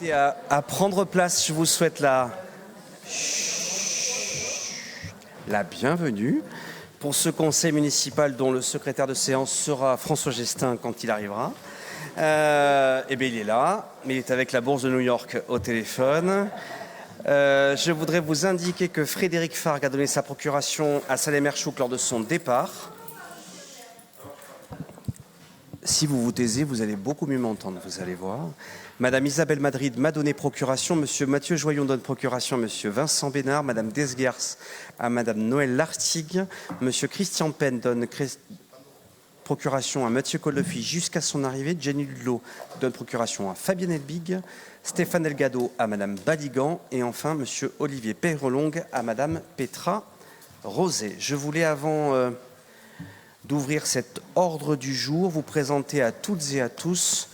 inviter à prendre place. Je vous souhaite la bienvenue pour ce conseil municipal dont le secrétaire de séance sera François Gestin quand il arrivera. Eh bien, il est là, mais il est avec la Bourse de New York au téléphone. Je voudrais vous indiquer que Frédéric Fargue a donné sa procuration à Salem Erchouk lors de son départ. Si vous vous taisez, vous allez beaucoup mieux m'entendre, vous allez voir. Madame Isabelle Madrid m'a donné procuration, Monsieur Mathieu Joyon donne procuration à Monsieur Vincent Bénard, Madame Desgers à Madame Noël Lartigue, Monsieur Christian Penn donne procuration à Mathieu Collefi jusqu'à son arrivée, Jenny Ludlow donne procuration à Fabienne Elbig, Stéphane Elgado à Madame Baligan et enfin Monsieur Olivier Peyrelongue à Madame Petra Rosé. Je voulais avant d'ouvrir cet ordre du jour, vous présenter à toutes et à tous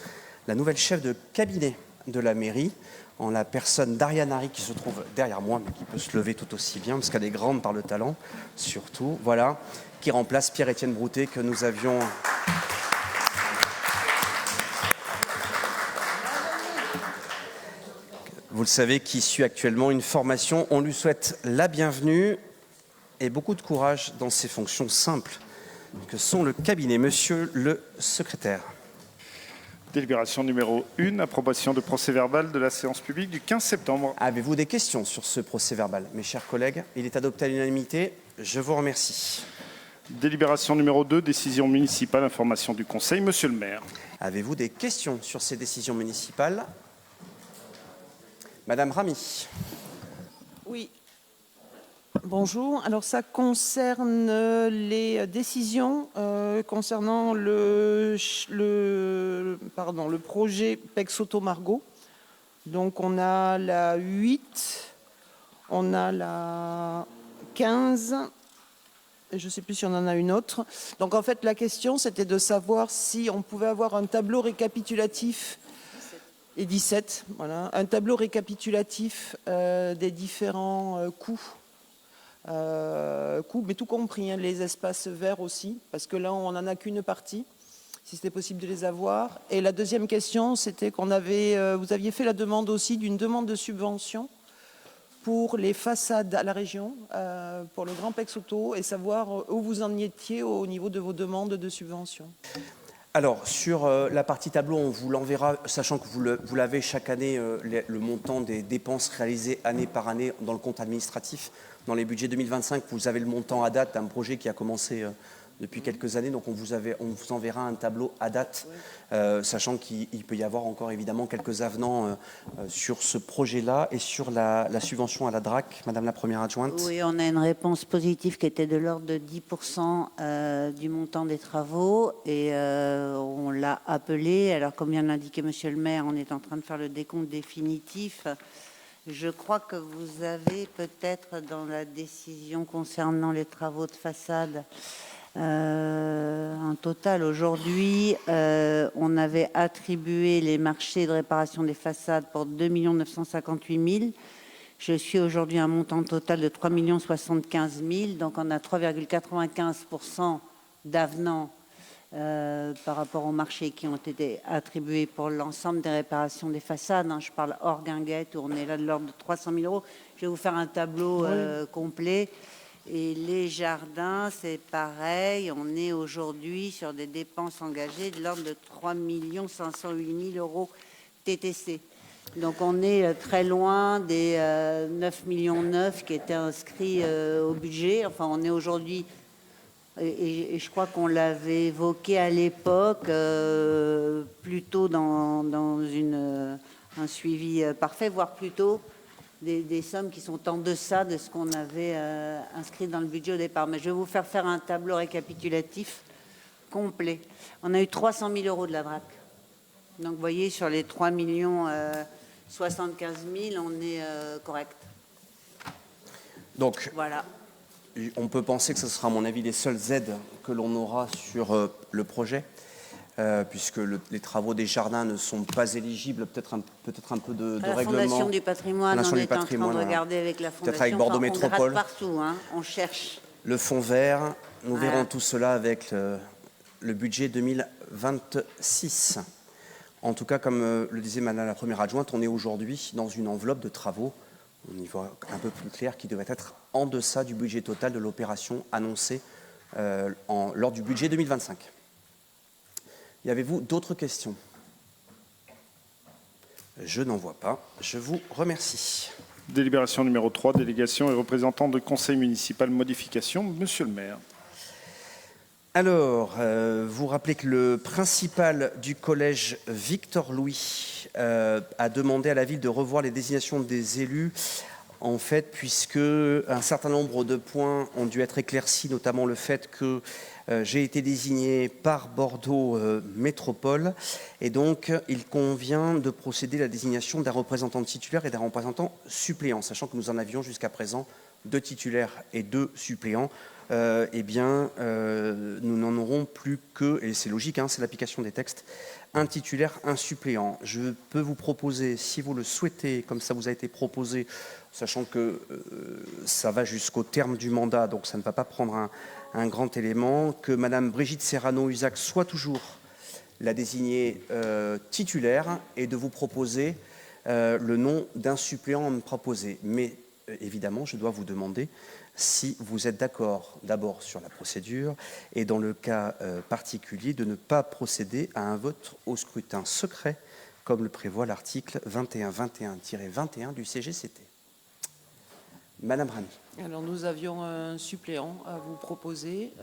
la nouvelle chef de cabinet de la mairie, en la personne d'Ariane Harry qui se trouve derrière moi, mais qui peut se lever tout aussi bien, parce qu'elle est grande par le talent, surtout, voilà, qui remplace Pierre-Étienne Broutet que nous avions... Vous le savez, qui suit actuellement une formation. On lui souhaite la bienvenue et beaucoup de courage dans ses fonctions simples que sont le cabinet. Monsieur le secrétaire. Délibération numéro 1, approbation de procès-verbal de la séance publique du 15 septembre. Avez-vous des questions sur ce procès-verbal? Mes chers collègues, il est adopté à l'unanimité. Je vous remercie. Délibération numéro 2, décision municipale, information du Conseil. Monsieur le maire. Avez-vous des questions sur ces décisions municipales? Madame Ramy. Oui. Bonjour. Alors ça concerne les décisions concernant le projet PEC-Soto-Margot. Donc on a la 8, on a la 15, et je ne sais plus si on en a une autre. Donc en fait la question c'était de savoir si on pouvait avoir un tableau récapitulatif et 17, voilà, un tableau récapitulatif des différents coûts. Mais tout compris, hein, les espaces verts aussi, parce que là on n'en a qu'une partie, si c'était possible de les avoir. Et la deuxième question, c'était vous aviez fait la demande aussi d'une demande de subvention pour les façades à la région, pour le Grand PEC-Soto, et savoir où vous en étiez au niveau de vos demandes de subvention. Alors, sur la partie tableau, on vous l'enverra, sachant que vous l'avez chaque année, le montant des dépenses réalisées année par année dans le compte administratif. Dans les budgets 2025, vous avez le montant à date d'un projet qui a commencé depuis quelques années. Donc, on vous enverra un tableau à date, sachant qu'il peut y avoir encore évidemment quelques avenants sur ce projet-là et sur la subvention à la DRAC. Madame la première adjointe. Oui, on a une réponse positive qui était de l'ordre de 10% du montant des travaux et on l'a appelé. Alors, comme vient de l'indiquer Monsieur le maire, on est en train de faire le décompte définitif. Je crois que vous avez peut-être dans la décision concernant les travaux de façade un total. Aujourd'hui, on avait attribué les marchés de réparation des façades pour 2 958 000. Je suis aujourd'hui à un montant total de 3 075 000. Donc on a 3,95% d'avenants par rapport aux marchés qui ont été attribués pour l'ensemble des réparations des façades. Je parle hors guinguette, où on est là de l'ordre de 300 000 euros. Je vais vous faire un tableau complet. Et les jardins, c'est pareil. On est aujourd'hui sur des dépenses engagées de l'ordre de 3 508 000 euros TTC. Donc on est très loin des 9,9 millions qui étaient inscrits au budget. Enfin, on est aujourd'hui... Et je crois qu'on l'avait évoqué à l'époque, plutôt dans un suivi parfait, voire plutôt des sommes qui sont en deçà de ce qu'on avait inscrit dans le budget au départ. Mais je vais vous faire un tableau récapitulatif complet. On a eu 300 000 euros de la DRAC. Donc vous voyez, sur les 3 075 000, on est correct. Donc, voilà. On peut penser que ce sera, à mon avis, les seules aides que l'on aura sur le projet, puisque les travaux des jardins ne sont pas éligibles, peut-être un peu de règlement. La Fondation du patrimoine, on est en train de regarder avec la Fondation. Peut-être avec Bordeaux Métropole. On gratte partout, hein, on cherche. Le fonds vert, nous verrons tout cela avec le budget 2026. En tout cas, comme le disait Madame la première adjointe, on est aujourd'hui dans une enveloppe de travaux, on y voit un peu plus clair, qui devrait être en deçà du budget total de l'opération annoncée lors du budget 2025. Y avez-vous d'autres questions? Je n'en vois pas. Je vous remercie. Délibération numéro 3, délégation et représentant de conseil municipal, modification. Monsieur le maire. Alors, vous rappelez que le principal du collège Victor Louis a demandé à la ville de revoir les désignations des élus, en fait, puisque un certain nombre de points ont dû être éclaircis, notamment le fait que j'ai été désigné par Bordeaux Métropole, et donc il convient de procéder à la désignation d'un représentant titulaire et d'un représentant suppléant, sachant que nous en avions jusqu'à présent 2 titulaires et 2 suppléants. Eh bien, nous n'en aurons plus que, et c'est logique, hein, c'est l'application des textes, un titulaire, un suppléant. Je peux vous proposer, si vous le souhaitez, comme ça vous a été proposé, sachant que ça va jusqu'au terme du mandat, donc ça ne va pas prendre un grand élément, que Madame Brigitte Serrano-Usac soit toujours la désignée titulaire et de vous proposer le nom d'un suppléant à me proposer. Mais évidemment, je dois vous demander si vous êtes d'accord d'abord sur la procédure et dans le cas particulier de ne pas procéder à un vote au scrutin secret comme le prévoit l'article 2121-21 du CGCT. Madame Rami. Alors nous avions un suppléant à vous proposer,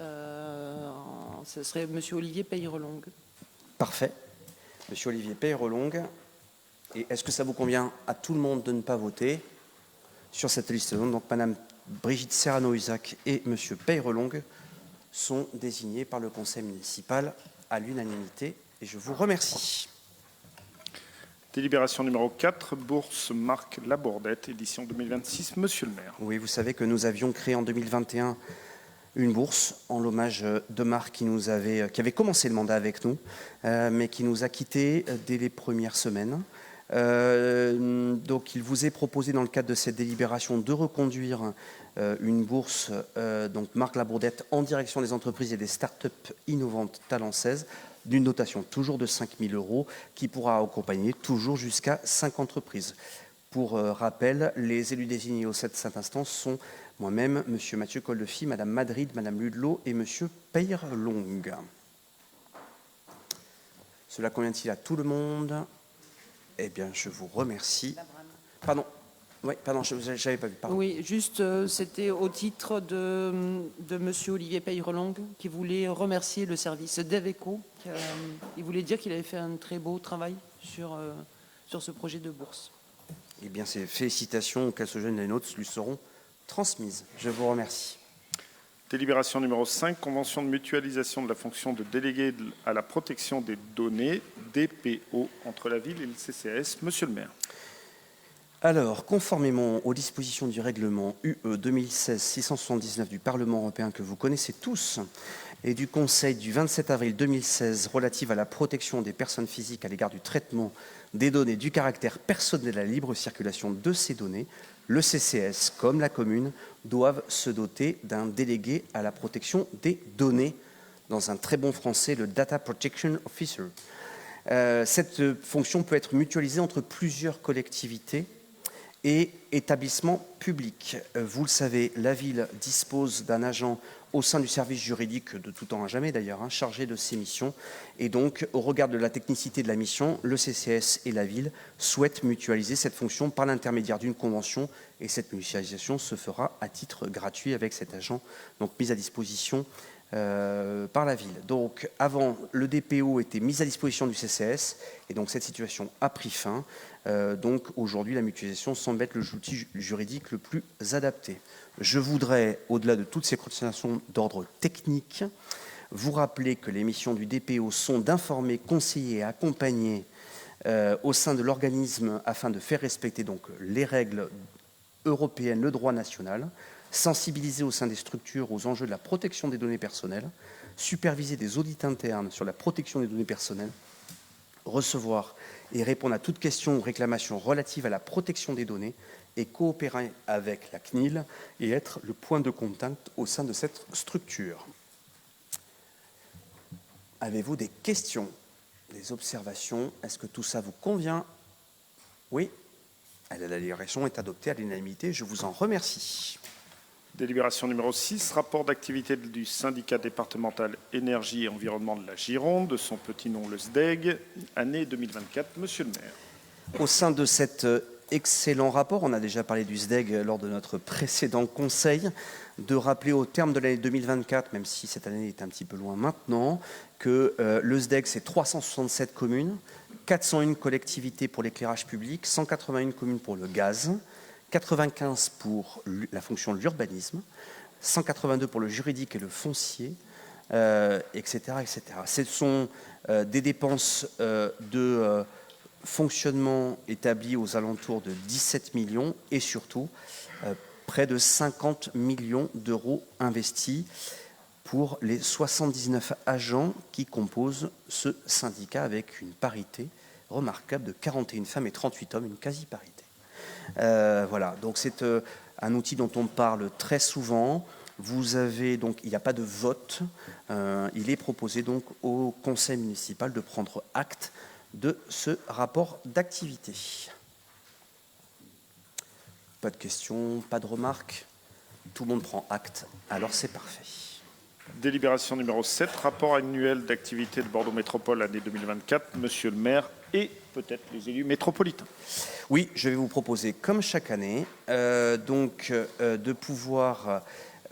ce serait Monsieur Olivier Peyrelongue. Parfait. Monsieur Olivier Peyrelongue. Et est-ce que ça vous convient à tout le monde de ne pas voter sur cette liste? Donc Madame Brigitte Serrano-Usac et Monsieur Peyrelongue sont désignés par le conseil municipal à l'unanimité et je vous remercie. Délibération numéro 4, bourse Marc Labourdette, édition 2026. Monsieur le maire. Oui, vous savez que nous avions créé en 2021 une bourse en l'hommage de Marc qui avait commencé le mandat avec nous, mais qui nous a quittés dès les premières semaines. Donc il vous est proposé dans le cadre de cette délibération de reconduire une bourse donc Marc Labourdette en direction des entreprises et des start-up innovantes Talent 16 d'une dotation toujours de 5 000 € qui pourra accompagner toujours jusqu'à 5 entreprises. Pour rappel, les élus désignés au sein de cette instance sont moi-même, Monsieur Mathieu Coldefi, Madame Madrid, Madame Ludelot et Monsieur Peyrelongue. Cela convient-il à tout le monde? Eh bien, je vous remercie. Pardon. Oui, pardon, je n'avais pas vu. Pardon. Oui, juste, c'était au titre de Monsieur Olivier Peyrelongue qui voulait remercier le service d'Eveco. Il voulait dire qu'il avait fait un très beau travail sur ce projet de bourse. Eh bien, ces félicitations, qu'à ce jeune et les nôtres, lui seront transmises. Je vous remercie. Délibération numéro 5, convention de mutualisation de la fonction de délégué à la protection des données, DPO, entre la ville et le CCAS. Monsieur le maire. Alors, conformément aux dispositions du règlement UE 2016-679 du Parlement européen que vous connaissez tous et du Conseil du 27 avril 2016 relative à la protection des personnes physiques à l'égard du traitement des données du caractère personnel à la libre circulation de ces données, le CCS comme la commune doivent se doter d'un délégué à la protection des données, dans un très bon français, le Data Protection Officer. Cette fonction peut être mutualisée entre plusieurs collectivités et établissements publics. Vous le savez, la ville dispose d'un agent au sein du service juridique, de tout temps à jamais d'ailleurs, chargé de ces missions. Et donc, au regard de la technicité de la mission, le CCS et la ville souhaitent mutualiser cette fonction par l'intermédiaire d'une convention. Et cette mutualisation se fera à titre gratuit avec cet agent, donc mis à disposition par la ville. Donc, avant, le DPO était mis à disposition du CCS, et donc cette situation a pris fin. Donc, aujourd'hui, la mutualisation semble être l'outil juridique le plus adapté. Je voudrais, au-delà de toutes ces considérations d'ordre technique, vous rappeler que les missions du DPO sont d'informer, conseiller et accompagner au sein de l'organisme afin de faire respecter donc les règles européennes, le droit national, sensibiliser au sein des structures aux enjeux de la protection des données personnelles, superviser des audits internes sur la protection des données personnelles, recevoir et répondre à toute question ou réclamation relative à la protection des données et coopérer avec la CNIL et être le point de contact au sein de cette structure. Avez-vous des questions? Des observations? Est-ce que tout ça vous convient? Oui. La délibération est adoptée à l'unanimité. Je vous en remercie. Délibération numéro 6, rapport d'activité du syndicat départemental énergie et environnement de la Gironde, de son petit nom le SDEG, année 2024. Monsieur le maire. Au sein de cet excellent rapport, on a déjà parlé du SDEG lors de notre précédent conseil, de rappeler au terme de l'année 2024, même si cette année est un petit peu loin maintenant, que le SDEG, c'est 367 communes, 401 collectivités pour l'éclairage public, 181 communes pour le gaz, 95 pour la fonction de l'urbanisme, 182 pour le juridique et le foncier, etc., etc. Ce sont des dépenses de fonctionnement établies aux alentours de 17 millions et surtout près de 50 millions d'euros investis pour les 79 agents qui composent ce syndicat avec une parité remarquable de 41 femmes et 38 hommes, une quasi-parité. Voilà, donc c'est un outil dont on parle très souvent. Vous avez donc, il n'y a pas de vote. Il est proposé donc au conseil municipal de prendre acte de ce rapport d'activité. Pas de questions, pas de remarques. Tout le monde prend acte, alors c'est parfait. Délibération numéro 7, rapport annuel d'activité de Bordeaux Métropole année 2024. Monsieur le maire et peut-être les élus métropolitains. Oui, je vais vous proposer, comme chaque année, de pouvoir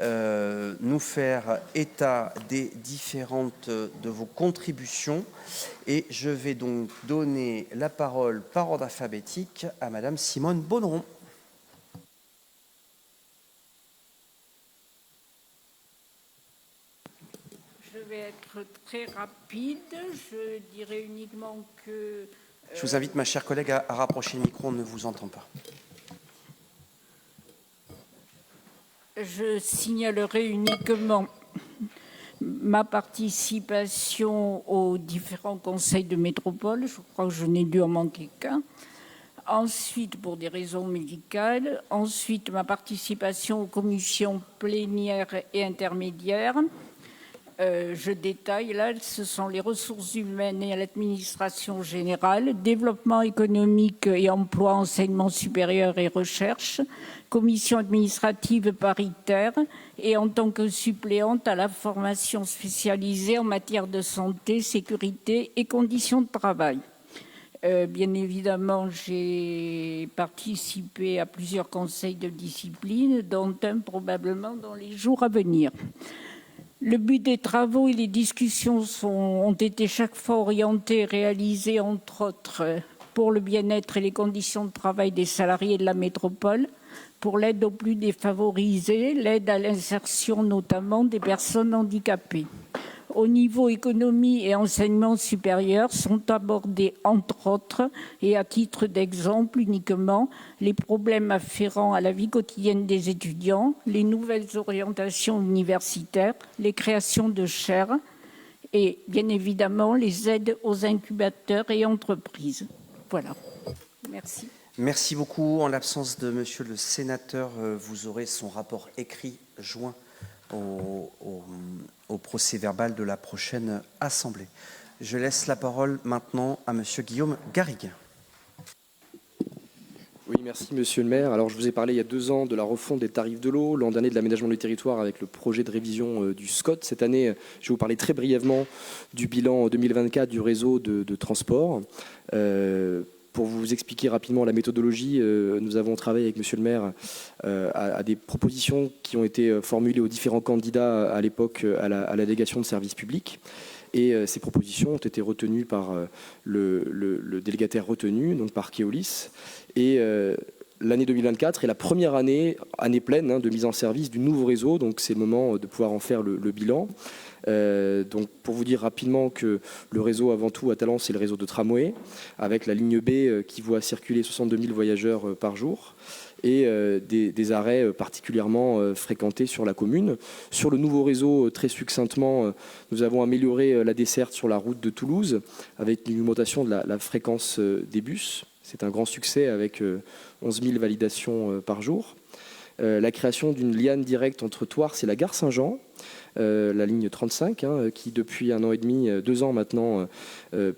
nous faire état des différentes de vos contributions. Et je vais donc donner la parole par ordre alphabétique à Madame Simone Bonneron. Je vais être très rapide. Je dirais uniquement que... Je vous invite, ma chère collègue, à rapprocher le micro, on ne vous entend pas. Je signalerai uniquement ma participation aux différents conseils de métropole. Je crois que je n'ai dû en manquer qu'un. Ensuite, pour des raisons médicales. Ensuite, ma participation aux commissions plénières et intermédiaires. Je détaille, là, ce sont les ressources humaines et l'administration générale, développement économique et emploi, enseignement supérieur et recherche, commission administrative paritaire et en tant que suppléante à la formation spécialisée en matière de santé, sécurité et conditions de travail. Bien évidemment, j'ai participé à plusieurs conseils de discipline, dont un probablement dans les jours à venir. Le but des travaux et les discussions ont été chaque fois orientés et réalisés, entre autres, pour le bien-être et les conditions de travail des salariés de la métropole, pour l'aide aux plus défavorisés, l'aide à l'insertion notamment des personnes handicapées. Au niveau économie et enseignement supérieur sont abordés, entre autres, et à titre d'exemple uniquement, les problèmes afférents à la vie quotidienne des étudiants, les nouvelles orientations universitaires, les créations de chaires et, bien évidemment, les aides aux incubateurs et entreprises. Voilà. Merci. Merci beaucoup. En l'absence de monsieur le sénateur, vous aurez son rapport écrit joint au procès-verbal de la prochaine assemblée. Je laisse la parole maintenant à monsieur Guillaume Garrigue. Oui, merci monsieur le maire. Alors je vous ai parlé il y a 2 ans de la refonte des tarifs de l'eau, l'an dernier de l'aménagement du territoire avec le projet de révision du SCOT. Cette année, je vais vous parler très brièvement du bilan 2024 du réseau de transport. Pour vous expliquer rapidement la méthodologie, nous avons travaillé avec monsieur le maire à des propositions qui ont été formulées aux différents candidats à l'époque à la délégation de services publics. Et ces propositions ont été retenues par le délégataire retenu, donc par Keolis. Et l'année 2024 est la première année pleine de mise en service du nouveau réseau. Donc c'est le moment de pouvoir en faire le bilan. Donc pour vous dire rapidement que le réseau avant tout à Talence, c'est le réseau de tramway avec la ligne B qui voit circuler 62 000 voyageurs par jour et des arrêts particulièrement fréquentés sur la commune. Sur le nouveau réseau, très succinctement, nous avons amélioré la desserte sur la route de Toulouse avec une augmentation de la fréquence des bus. C'est un grand succès avec 11 000 validations par jour. la création d'une liane directe entre Thouars et la gare Saint-Jean, la ligne 35, qui depuis 1 an et demi, 2 ans maintenant,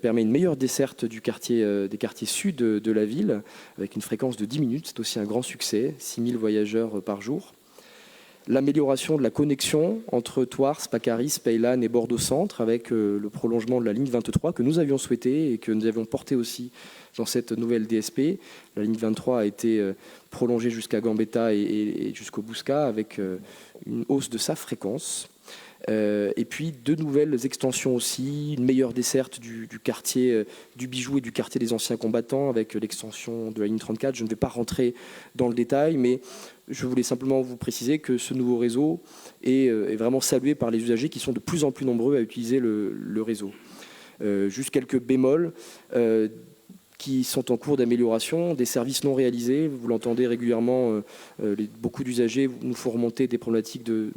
permet une meilleure desserte des quartiers sud de la ville, avec une fréquence de 10 minutes. C'est aussi un grand succès, 6 000 voyageurs par jour. L'amélioration de la connexion entre Thouars, Pâques-Harris, Peylan et Bordeaux-Centre, avec le prolongement de la ligne 23 que nous avions souhaité et que nous avions porté aussi dans cette nouvelle DSP. La ligne 23 a été prolongée jusqu'à Gambetta et jusqu'au Bouscat, avec une hausse de sa fréquence. Et puis 2 nouvelles extensions aussi, une meilleure desserte du quartier du Bijou et du quartier des anciens combattants avec l'extension de la ligne 34. Je ne vais pas rentrer dans le détail, mais je voulais simplement vous préciser que ce nouveau réseau est vraiment salué par les usagers qui sont de plus en plus nombreux à utiliser le réseau. Juste quelques bémols qui sont en cours d'amélioration, des services non réalisés. Vous l'entendez régulièrement, beaucoup d'usagers nous font remonter des problématiques de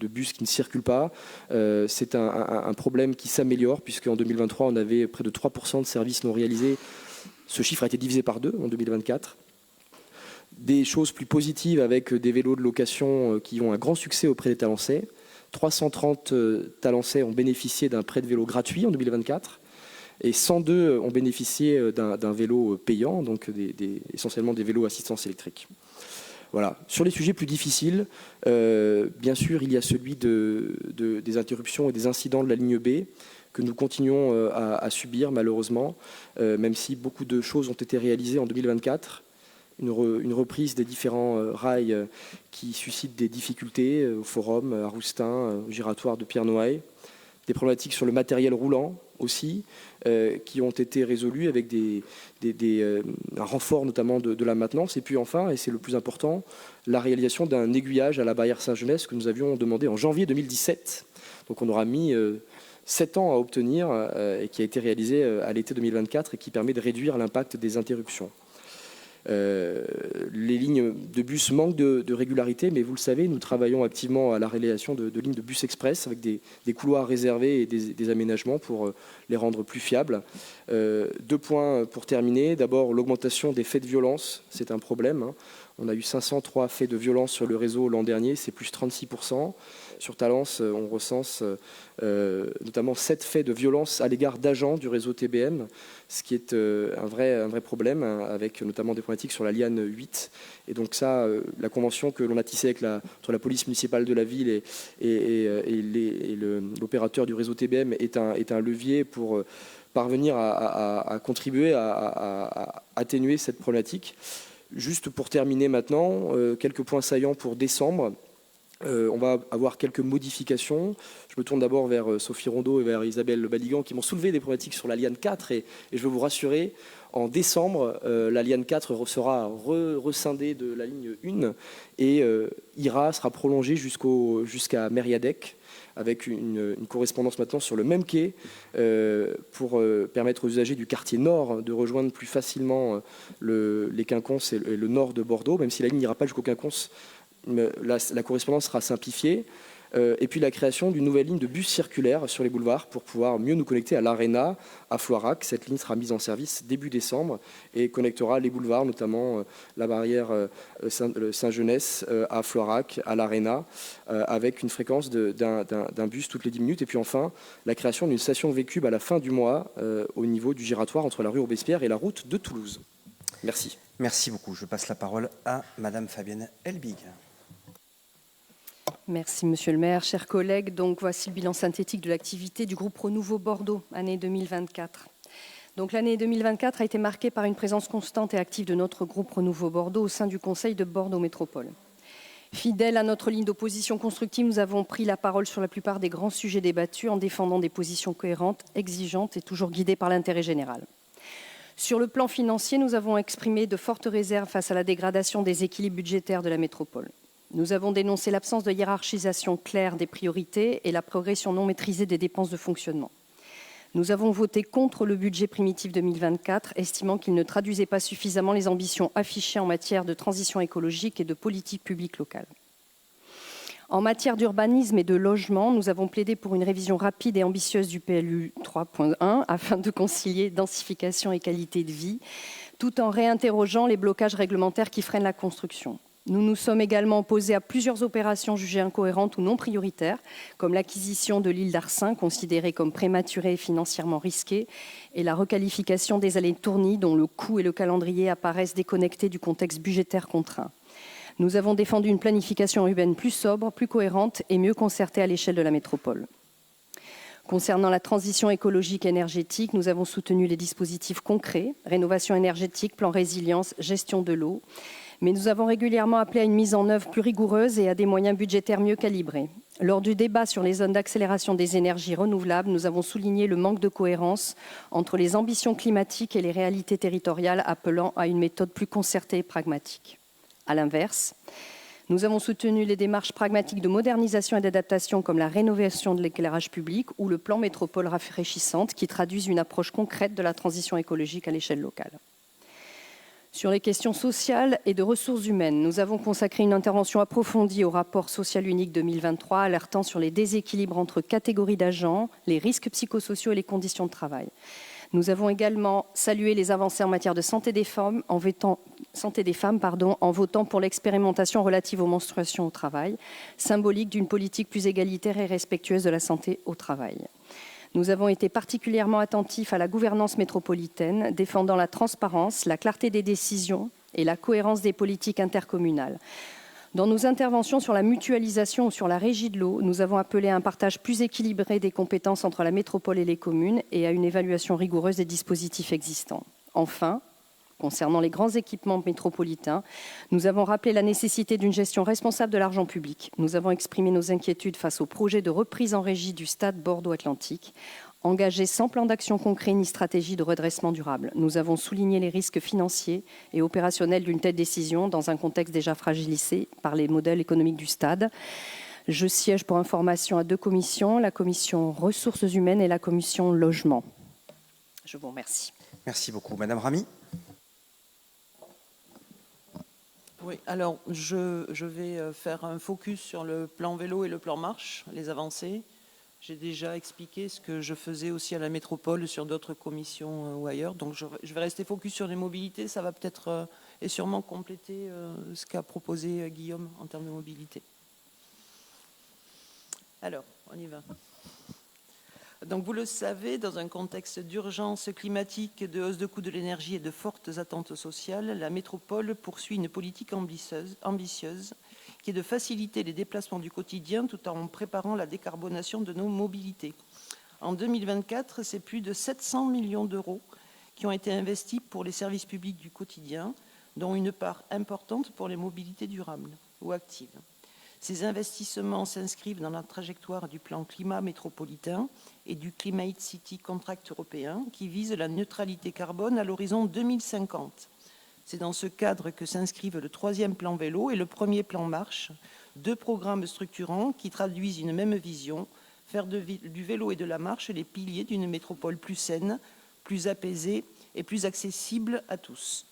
bus qui ne circulent pas. C'est un problème qui s'améliore, puisqu'en 2023, on avait près de 3% de services non réalisés. Ce chiffre a été divisé par 2 en 2024. Des choses plus positives avec des vélos de location qui ont un grand succès auprès des Talençais. 330 Talençais ont bénéficié d'un prêt de vélo gratuit en 2024. Et 102 ont bénéficié d'un vélo payant, donc essentiellement des vélos assistance électrique. Voilà. Sur les sujets plus difficiles, bien sûr, il y a celui des interruptions et des incidents de la ligne B que nous continuons à subir malheureusement, même si beaucoup de choses ont été réalisées en 2024. Une reprise des différents rails qui suscitent des difficultés au Forum, à Roustin, au giratoire de Pierre-Noailles. Des problématiques sur le matériel roulant aussi, qui ont été résolues avec un renfort notamment de la maintenance. Et puis enfin, et c'est le plus important, la réalisation d'un aiguillage à la barrière Saint-Genès que nous avions demandé en janvier 2017. Donc on aura mis 7 ans à obtenir et qui a été réalisé à l'été 2024 et qui permet de réduire l'impact des interruptions. Les lignes de bus manquent de régularité, mais vous le savez, nous travaillons activement à la réalisation de lignes de bus express avec des couloirs réservés et des aménagements pour les rendre plus fiables. 2 points pour terminer. D'abord, l'augmentation des faits de violence, c'est un problème. On a eu 503 faits de violence sur le réseau l'an dernier, c'est plus 36%. Sur Talence, on recense notamment 7 faits de violence à l'égard d'agents du réseau TBM, ce qui est un vrai problème, avec notamment des problématiques sur la liane 8. Et donc ça, la convention que l'on a tissée entre la police municipale de la ville et l'opérateur du réseau TBM est un levier pour parvenir à contribuer à atténuer cette problématique. Juste pour terminer maintenant, quelques points saillants pour décembre. On va avoir quelques modifications. Je me tourne d'abord vers Sophie Rondeau et vers Isabelle Baligan qui m'ont soulevé des problématiques sur la liane 4 et je veux vous rassurer, en décembre, la liane 4 sera rescindée de la ligne 1 et sera prolongée jusqu'à Mériadec avec une correspondance maintenant sur le même quai pour permettre aux usagers du quartier nord de rejoindre plus facilement les Quinconces et le nord de Bordeaux, même si la ligne n'ira pas jusqu'au Quinconces. La correspondance sera simplifiée. Et puis la création d'une nouvelle ligne de bus circulaire sur les boulevards pour pouvoir mieux nous connecter à l'Arena, à Floirac. Cette ligne sera mise en service début décembre et connectera les boulevards, notamment la barrière Saint-Genès à Floirac, à l'Arena, avec une fréquence d'un bus toutes les 10 minutes. Et puis enfin, la création d'une station V-Cube à la fin du mois au niveau du giratoire entre la rue Robespierre et la route de Toulouse. Merci. Merci beaucoup. Je passe la parole à Madame Fabienne Elbig. Merci Monsieur le maire, chers collègues. Donc voici le bilan synthétique de l'activité du groupe Renouveau Bordeaux, année 2024. Donc l'année 2024 a été marquée par une présence constante et active de notre groupe Renouveau Bordeaux au sein du Conseil de Bordeaux Métropole. Fidèles à notre ligne d'opposition constructive, nous avons pris la parole sur la plupart des grands sujets débattus en défendant des positions cohérentes, exigeantes et toujours guidées par l'intérêt général. Sur le plan financier, nous avons exprimé de fortes réserves face à la dégradation des équilibres budgétaires de la métropole. Nous avons dénoncé l'absence de hiérarchisation claire des priorités et la progression non maîtrisée des dépenses de fonctionnement. Nous avons voté contre le budget primitif 2024, estimant qu'il ne traduisait pas suffisamment les ambitions affichées en matière de transition écologique et de politique publique locale. En matière d'urbanisme et de logement, nous avons plaidé pour une révision rapide et ambitieuse du PLU 3.1 afin de concilier densification et qualité de vie, tout en réinterrogeant les blocages réglementaires qui freinent la construction. Nous nous sommes également opposés à plusieurs opérations jugées incohérentes ou non prioritaires, comme l'acquisition de l'île d'Arcin, considérée comme prématurée et financièrement risquée, et la requalification des allées de Tourny, dont le coût et le calendrier apparaissent déconnectés du contexte budgétaire contraint. Nous avons défendu une planification urbaine plus sobre, plus cohérente et mieux concertée à l'échelle de la métropole. Concernant la transition écologique et énergétique, nous avons soutenu les dispositifs concrets, rénovation énergétique, plan résilience, gestion de l'eau, mais nous avons régulièrement appelé à une mise en œuvre plus rigoureuse et à des moyens budgétaires mieux calibrés. Lors du débat sur les zones d'accélération des énergies renouvelables, nous avons souligné le manque de cohérence entre les ambitions climatiques et les réalités territoriales, appelant à une méthode plus concertée et pragmatique. À l'inverse, nous avons soutenu les démarches pragmatiques de modernisation et d'adaptation comme la rénovation de l'éclairage public ou le plan métropole rafraîchissante qui traduisent une approche concrète de la transition écologique à l'échelle locale. Sur les questions sociales et de ressources humaines, nous avons consacré une intervention approfondie au rapport social unique 2023, alertant sur les déséquilibres entre catégories d'agents, les risques psychosociaux et les conditions de travail. Nous avons également salué les avancées en matière de santé des femmes en votant pour l'expérimentation relative aux menstruations au travail, symbolique d'une politique plus égalitaire et respectueuse de la santé au travail. Nous avons été particulièrement attentifs à la gouvernance métropolitaine, défendant la transparence, la clarté des décisions et la cohérence des politiques intercommunales. Dans nos interventions sur la mutualisation ou sur la régie de l'eau, nous avons appelé à un partage plus équilibré des compétences entre la métropole et les communes et à une évaluation rigoureuse des dispositifs existants. Enfin, concernant les grands équipements métropolitains, nous avons rappelé la nécessité d'une gestion responsable de l'argent public. Nous avons exprimé nos inquiétudes face au projet de reprise en régie du stade Bordeaux-Atlantique, engagé sans plan d'action concret ni stratégie de redressement durable. Nous avons souligné les risques financiers et opérationnels d'une telle décision dans un contexte déjà fragilisé par les modèles économiques du stade. Je siège pour information à 2 commissions, la commission ressources humaines et la commission logement. Je vous remercie. Merci beaucoup. Madame Ramy. Oui, alors je vais faire un focus sur le plan vélo et le plan marche, les avancées. J'ai déjà expliqué ce que je faisais aussi à la métropole sur d'autres commissions ou ailleurs. Donc je vais rester focus sur les mobilités. Ça va peut-être et sûrement compléter ce qu'a proposé Guillaume en termes de mobilité. Alors, on y va. Donc vous le savez, dans un contexte d'urgence climatique, de hausse de coût de l'énergie et de fortes attentes sociales, la métropole poursuit une politique ambitieuse qui est de faciliter les déplacements du quotidien tout en préparant la décarbonation de nos mobilités. En 2024, c'est plus de 700 millions d'euros qui ont été investis pour les services publics du quotidien, dont une part importante pour les mobilités durables ou actives. Ces investissements s'inscrivent dans la trajectoire du plan climat métropolitain et du Climate City Contract européen qui vise la neutralité carbone à l'horizon 2050. C'est dans ce cadre que s'inscrivent le 3e plan vélo et le 1er plan marche, 2 programmes structurants qui traduisent une même vision, faire du vélo et de la marche les piliers d'une métropole plus saine, plus apaisée et plus accessible à tous.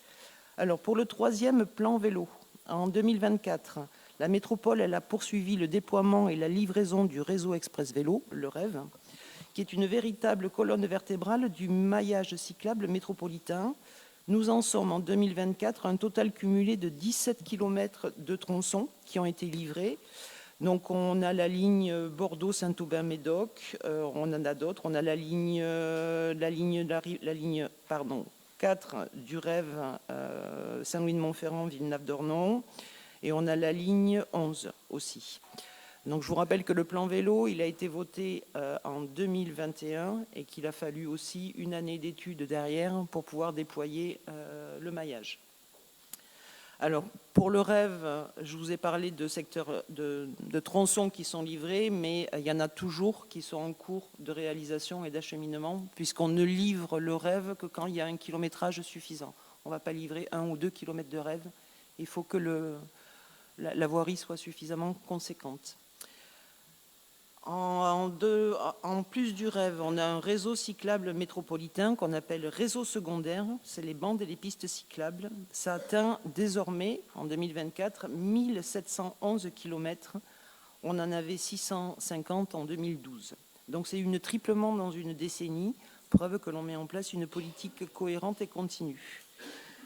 Alors pour le 3e plan vélo, en 2024, la métropole elle a poursuivi le déploiement et la livraison du réseau Express Vélo, le REV, qui est une véritable colonne vertébrale du maillage cyclable métropolitain. Nous en sommes en 2024 à un total cumulé de 17 km de tronçons qui ont été livrés. Donc on a la ligne Bordeaux-Saint-Aubin-Médoc, on en a d'autres. On a la ligne 4 du REV Saint-Louis-de-Montferrand, Villeneuve-d'Ornon. Et on a la ligne 11 aussi. Donc je vous rappelle que le plan vélo, il a été voté en 2021 et qu'il a fallu aussi une année d'études derrière pour pouvoir déployer le maillage. Alors pour le REV, je vous ai parlé de secteurs de tronçons qui sont livrés, mais il y en a toujours qui sont en cours de réalisation et d'acheminement, puisqu'on ne livre le REV que quand il y a un kilométrage suffisant. On ne va pas livrer 1 ou 2 kilomètres de REV. Il faut que la voirie soit suffisamment conséquente. En plus du REV, on a un réseau cyclable métropolitain qu'on appelle réseau secondaire. C'est les bandes et les pistes cyclables. Ça atteint désormais, en 2024, 1711 km. On en avait 650 en 2012. Donc c'est une triplement dans une décennie, preuve que l'on met en place une politique cohérente et continue.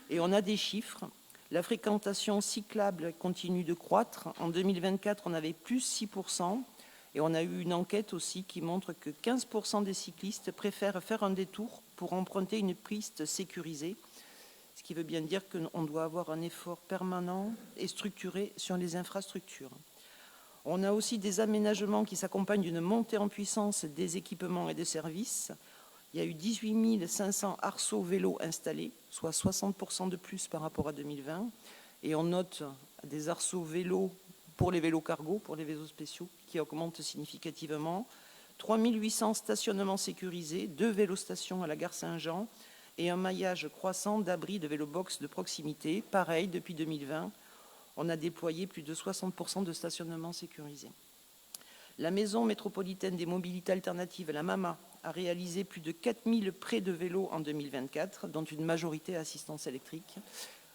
Et on a des chiffres. La fréquentation cyclable continue de croître. En 2024, on avait plus 6%. Et on a eu une enquête aussi qui montre que 15% des cyclistes préfèrent faire un détour pour emprunter une piste sécurisée. Ce qui veut bien dire qu'on doit avoir un effort permanent et structuré sur les infrastructures. On a aussi des aménagements qui s'accompagnent d'une montée en puissance des équipements et des services. Il y a eu 18 500 arceaux vélos installés, soit 60% de plus par rapport à 2020. Et on note des arceaux vélos pour les vélos cargo, pour les vélos spéciaux, qui augmentent significativement. 3 800 stationnements sécurisés, 2 vélostations à la gare Saint-Jean et un maillage croissant d'abris de vélobox de proximité. Pareil, depuis 2020, on a déployé plus de 60% de stationnements sécurisés. La Maison métropolitaine des mobilités alternatives, la MAMA, a réalisé plus de 4000 prêts de vélos en 2024, dont une majorité à assistance électrique.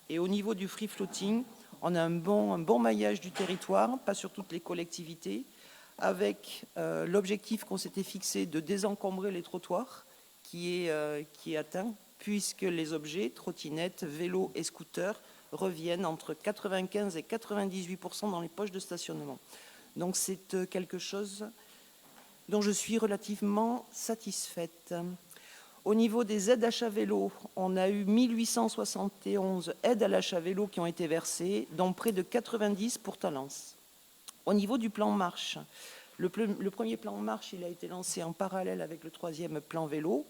Et au niveau du free floating, on a un bon maillage du territoire, pas sur toutes les collectivités, avec l'objectif qu'on s'était fixé de désencombrer les trottoirs, qui est atteint, puisque les objets, trottinettes, vélos et scooters, reviennent entre 95 et 98% dans les poches de stationnement. Donc c'est quelque chose dont je suis relativement satisfaite. Au niveau des aides achat vélo, on a eu 1871 aides à l'achat vélo qui ont été versées, dont près de 90 pour Talence. Au niveau du plan marche, le premier plan marche, il a été lancé en parallèle avec le troisième plan vélo.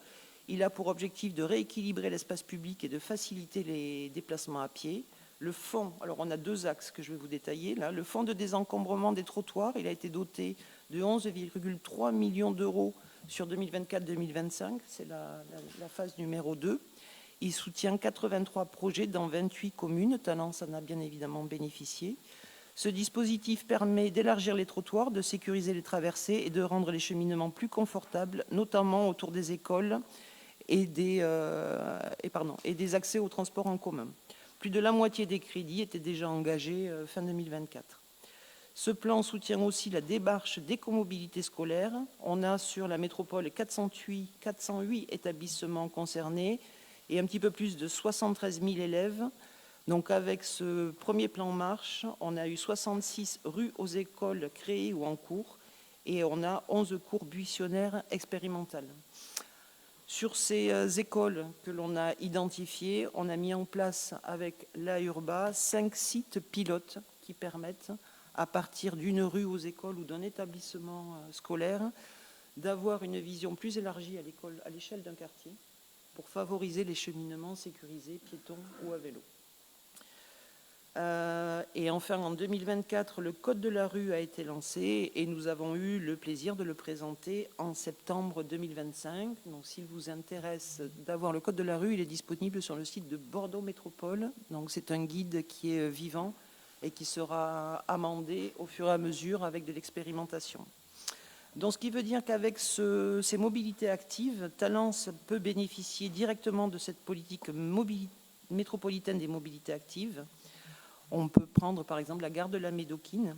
Il a pour objectif de rééquilibrer l'espace public et de faciliter les déplacements à pied. Le fonds, alors on a 2 axes que je vais vous détailler là. Le fonds de désencombrement des trottoirs, il a été doté de 11,3 millions d'euros sur 2024-2025, c'est la phase numéro 2. Il soutient 83 projets dans 28 communes. Talence en a bien évidemment bénéficié. Ce dispositif permet d'élargir les trottoirs, de sécuriser les traversées et de rendre les cheminements plus confortables, notamment autour des écoles et des accès aux transports en commun. Plus de la moitié des crédits étaient déjà engagés fin 2024. Ce plan soutient aussi la démarche d'écomobilité scolaire. On a sur la métropole 408 établissements concernés et un petit peu plus de 73 000 élèves. Donc avec ce premier plan en marche, on a eu 66 rues aux écoles créées ou en cours et on a 11 cours buissonnaires expérimentales. Sur ces écoles que l'on a identifiées, on a mis en place avec l'AURBA 5 sites pilotes qui permettent, à partir d'une rue aux écoles ou d'un établissement scolaire, d'avoir une vision plus élargie à l'échelle d'un quartier pour favoriser les cheminements sécurisés, piétons ou à vélo. Et enfin, en 2024, le Code de la rue a été lancé et nous avons eu le plaisir de le présenter en septembre 2025. Donc, s'il vous intéresse d'avoir le Code de la rue, il est disponible sur le site de Bordeaux Métropole. Donc, c'est un guide qui est vivant et qui sera amendé au fur et à mesure avec de l'expérimentation. Donc, ce qui veut dire qu'avec ces mobilités actives, Talence peut bénéficier directement de cette politique métropolitaine des mobilités actives. On peut prendre par exemple la gare de la Médoquine,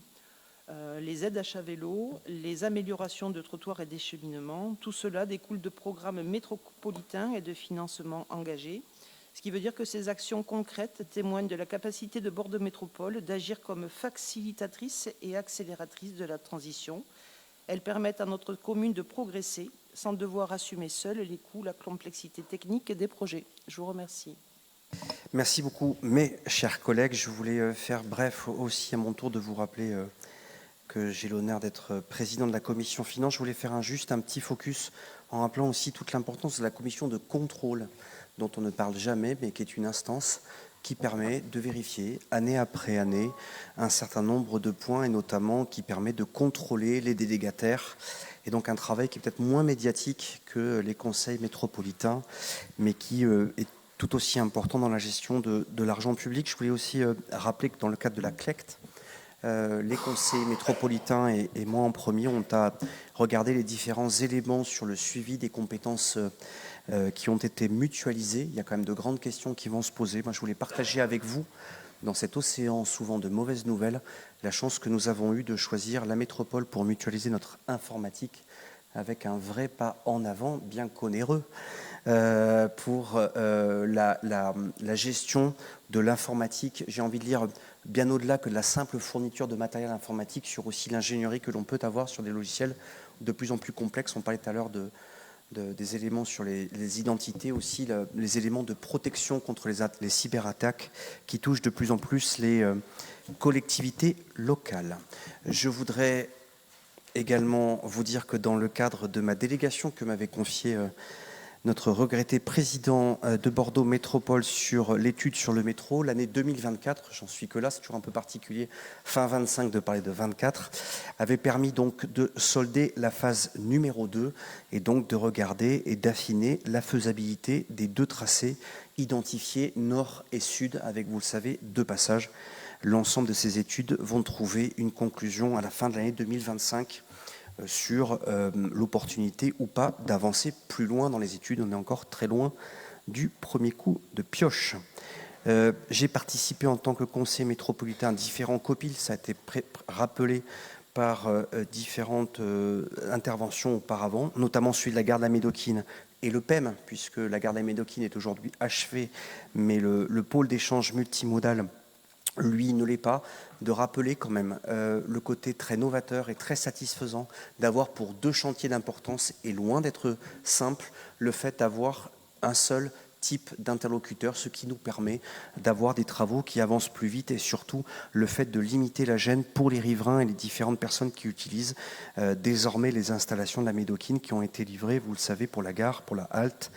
les aides achat vélo, les améliorations de trottoirs et des cheminements. Tout cela découle de programmes métropolitains et de financements engagés. Ce qui veut dire que ces actions concrètes témoignent de la capacité de Bordeaux Métropole d'agir comme facilitatrice et accélératrice de la transition. Elles permettent à notre commune de progresser sans devoir assumer seule les coûts, la complexité technique des projets. Je vous remercie. Merci beaucoup, mes chers collègues. Je voulais faire bref aussi à mon tour de vous rappeler que j'ai l'honneur d'être président de la commission finances. Je voulais faire juste un petit focus en rappelant aussi toute l'importance de la commission de contrôle dont on ne parle jamais, mais qui est une instance qui permet de vérifier année après année un certain nombre de points et notamment qui permet de contrôler les délégataires. Et donc un travail qui est peut-être moins médiatique que les conseils métropolitains, mais qui est tout aussi important dans la gestion de l'argent public. Je voulais aussi rappeler que dans le cadre de la CLECT, les conseils métropolitains et moi en premier, ont à regarder les différents éléments sur le suivi des compétences qui ont été mutualisées. Il y a quand même de grandes questions qui vont se poser. Moi, je voulais partager avec vous, dans cet océan souvent de mauvaises nouvelles, la chance que nous avons eue de choisir la métropole pour mutualiser notre informatique avec un vrai pas en avant, bien qu'onéreux, pour la gestion de l'informatique. J'ai envie de dire bien au-delà que de la simple fourniture de matériel informatique, sur aussi l'ingénierie que l'on peut avoir sur des logiciels de plus en plus complexes. On parlait tout à l'heure des éléments sur les identités, aussi les éléments de protection contre les cyberattaques qui touchent de plus en plus les collectivités locales. Je voudrais également vous dire que dans le cadre de ma délégation que m'avait confiée notre regretté président de Bordeaux Métropole sur l'étude sur le métro, l'année 2024, j'en suis que là, c'est toujours un peu particulier, fin 25 de parler de 24, avait permis donc de solder la phase numéro 2 et donc de regarder et d'affiner la faisabilité des 2 tracés identifiés nord et sud avec, vous le savez, 2 passages. L'ensemble de ces études vont trouver une conclusion à la fin de l'année 2025 sur l'opportunité ou pas d'avancer plus loin dans les études. On est encore très loin du premier coup de pioche. J'ai participé en tant que conseiller métropolitain à différents COPIL, ça a été rappelé par différentes interventions auparavant, notamment celui de la gare de la Médoquine et le PEM, puisque la gare de la Médoquine est aujourd'hui achevée, mais le pôle d'échange multimodal, lui, ne l'est pas, de rappeler quand même le côté très novateur et très satisfaisant d'avoir pour 2 chantiers d'importance, et loin d'être simple, le fait d'avoir un seul type d'interlocuteur, ce qui nous permet d'avoir des travaux qui avancent plus vite, et surtout le fait de limiter la gêne pour les riverains et les différentes personnes qui utilisent désormais les installations de la Médoquine qui ont été livrées, vous le savez, pour la gare, pour la halte,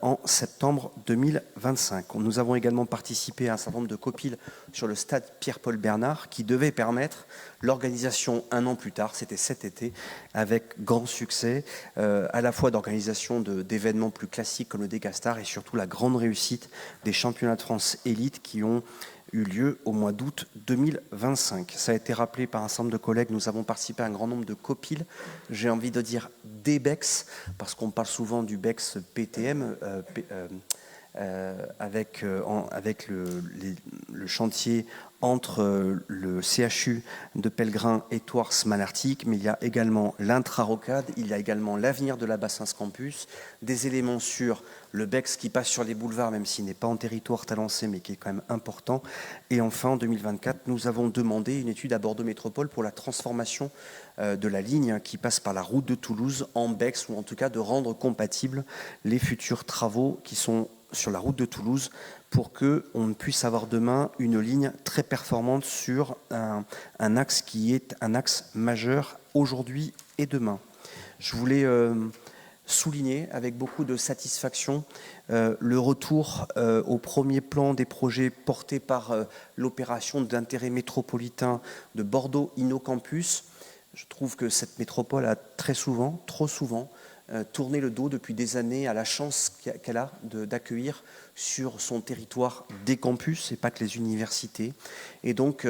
en septembre 2025. Nous avons également participé à un certain nombre de COPIL sur le stade Pierre-Paul Bernard qui devait permettre l'organisation 1 an plus tard, c'était cet été, avec grand succès, à la fois d'organisation d'événements plus classiques comme le Décastar et surtout la grande réussite des championnats de France élite qui ont eu lieu au mois d'août 2025. Ça a été rappelé par un certain nombre de collègues, nous avons participé à un grand nombre de COPIL, j'ai envie de dire des BEX, parce qu'on parle souvent du BEX PTM, avec le chantier entre le CHU de Pellegrin et Thouars-Malartic, mais il y a également l'intra-rocade, il y a également l'avenir de la Bassins Campus, des éléments sur le BEX qui passe sur les boulevards, même s'il n'est pas en territoire talancé, mais qui est quand même important. Et enfin, en 2024, nous avons demandé une étude à Bordeaux Métropole pour la transformation de la ligne qui passe par la route de Toulouse en BEX, ou en tout cas de rendre compatibles les futurs travaux qui sont sur la route de Toulouse, pour qu'on puisse avoir demain une ligne très performante sur un axe qui est un axe majeur aujourd'hui et demain. Je voulais souligner avec beaucoup de satisfaction le retour au premier plan des projets portés par l'opération d'intérêt métropolitain de Bordeaux InnoCampus. Je trouve que cette métropole a très souvent, trop souvent, tourné le dos depuis des années à la chance qu'elle a d'accueillir sur son territoire des campus et pas que les universités. Et donc,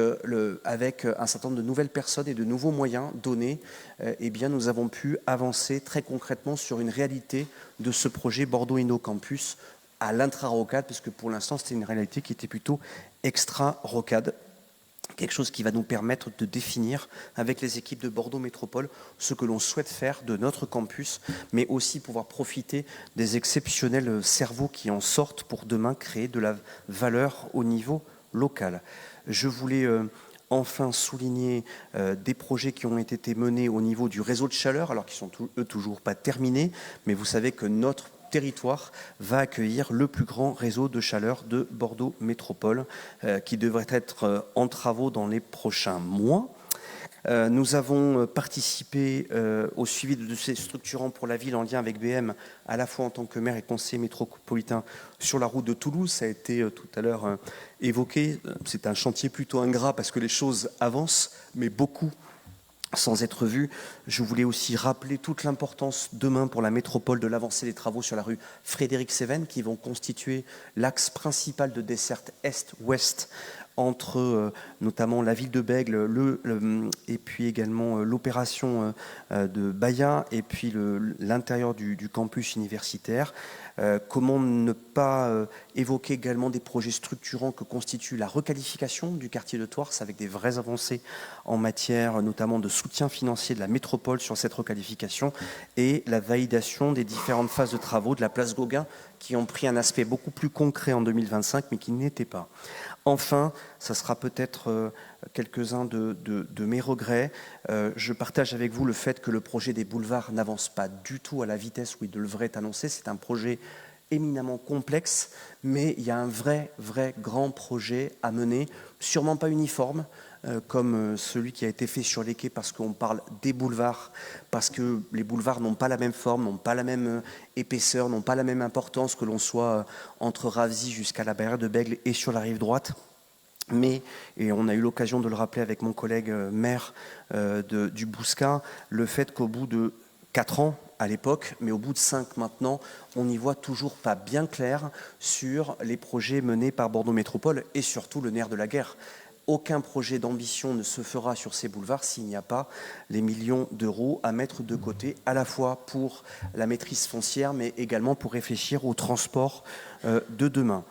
avec un certain nombre de nouvelles personnes et de nouveaux moyens donnés, eh bien, nous avons pu avancer très concrètement sur une réalité de ce projet Bordeaux InnoCampus à l'intra-rocade, parce que pour l'instant, c'était une réalité qui était plutôt extra-rocade. Quelque chose qui va nous permettre de définir avec les équipes de Bordeaux Métropole ce que l'on souhaite faire de notre campus, mais aussi pouvoir profiter des exceptionnels cerveaux qui en sortent pour demain créer de la valeur au niveau local. Je voulais enfin souligner des projets qui ont été menés au niveau du réseau de chaleur, alors qu'ils sont eux toujours pas terminés, mais vous savez que notre territoire va accueillir le plus grand réseau de chaleur de Bordeaux Métropole qui devrait être en travaux dans les prochains mois. Nous avons participé au suivi de ces structurants pour la ville en lien avec BM, à la fois en tant que maire et conseiller métropolitain sur la route de Toulouse. Ça a été tout à l'heure évoqué. C'est un chantier plutôt ingrat parce que les choses avancent, mais beaucoup sans être vu. Je voulais aussi rappeler toute l'importance demain pour la métropole de l'avancée des travaux sur la rue Frédéric Cévennes qui vont constituer l'axe principal de desserte est-ouest entre notamment la ville de Bègles et puis également l'opération de Baïa et puis l'intérieur du campus universitaire. Comment ne pas évoquer également des projets structurants que constitue la requalification du quartier de Thouars avec des vraies avancées en matière notamment de soutien financier de la métropole sur cette requalification et la validation des différentes phases de travaux de la place Gauguin qui ont pris un aspect beaucoup plus concret en 2025 mais qui n'était pas. Enfin, ça sera peut-être quelques-uns de mes regrets. Je partage avec vous le fait que le projet des boulevards n'avance pas du tout à la vitesse où il devrait être annoncé. C'est un projet éminemment complexe, mais il y a un vrai grand projet à mener, sûrement pas uniforme, comme celui qui a été fait sur les quais parce qu'on parle des boulevards, parce que les boulevards n'ont pas la même forme, n'ont pas la même épaisseur, n'ont pas la même importance que l'on soit entre Ravzy jusqu'à la barrière de Bègles et sur la rive droite. Mais, et on a eu l'occasion de le rappeler avec mon collègue maire du Bouscat, le fait qu'au bout de 4 ans, à l'époque, mais au bout de 5 maintenant, on n'y voit toujours pas bien clair sur les projets menés par Bordeaux Métropole et surtout le nerf de la guerre. Aucun projet d'ambition ne se fera sur ces boulevards s'il n'y a pas les millions d'euros à mettre de côté, à la fois pour la maîtrise foncière, mais également pour réfléchir au transport de demain.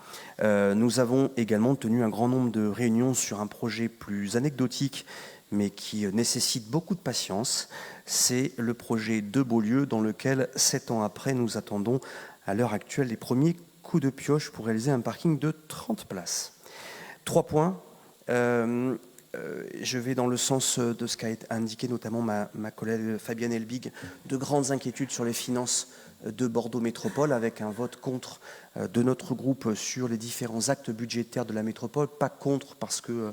Nous avons également tenu un grand nombre de réunions sur un projet plus anecdotique, mais qui nécessite beaucoup de patience. C'est le projet de Beaulieu, dans lequel, 7 ans après, nous attendons à l'heure actuelle les premiers coups de pioche pour réaliser un parking de 30 places. 3 points. Je vais dans le sens de ce qu'a indiqué notamment ma collègue Fabienne Elbig, de grandes inquiétudes sur les finances de Bordeaux Métropole, avec un vote contre de notre groupe sur les différents actes budgétaires de la métropole, pas contre parce que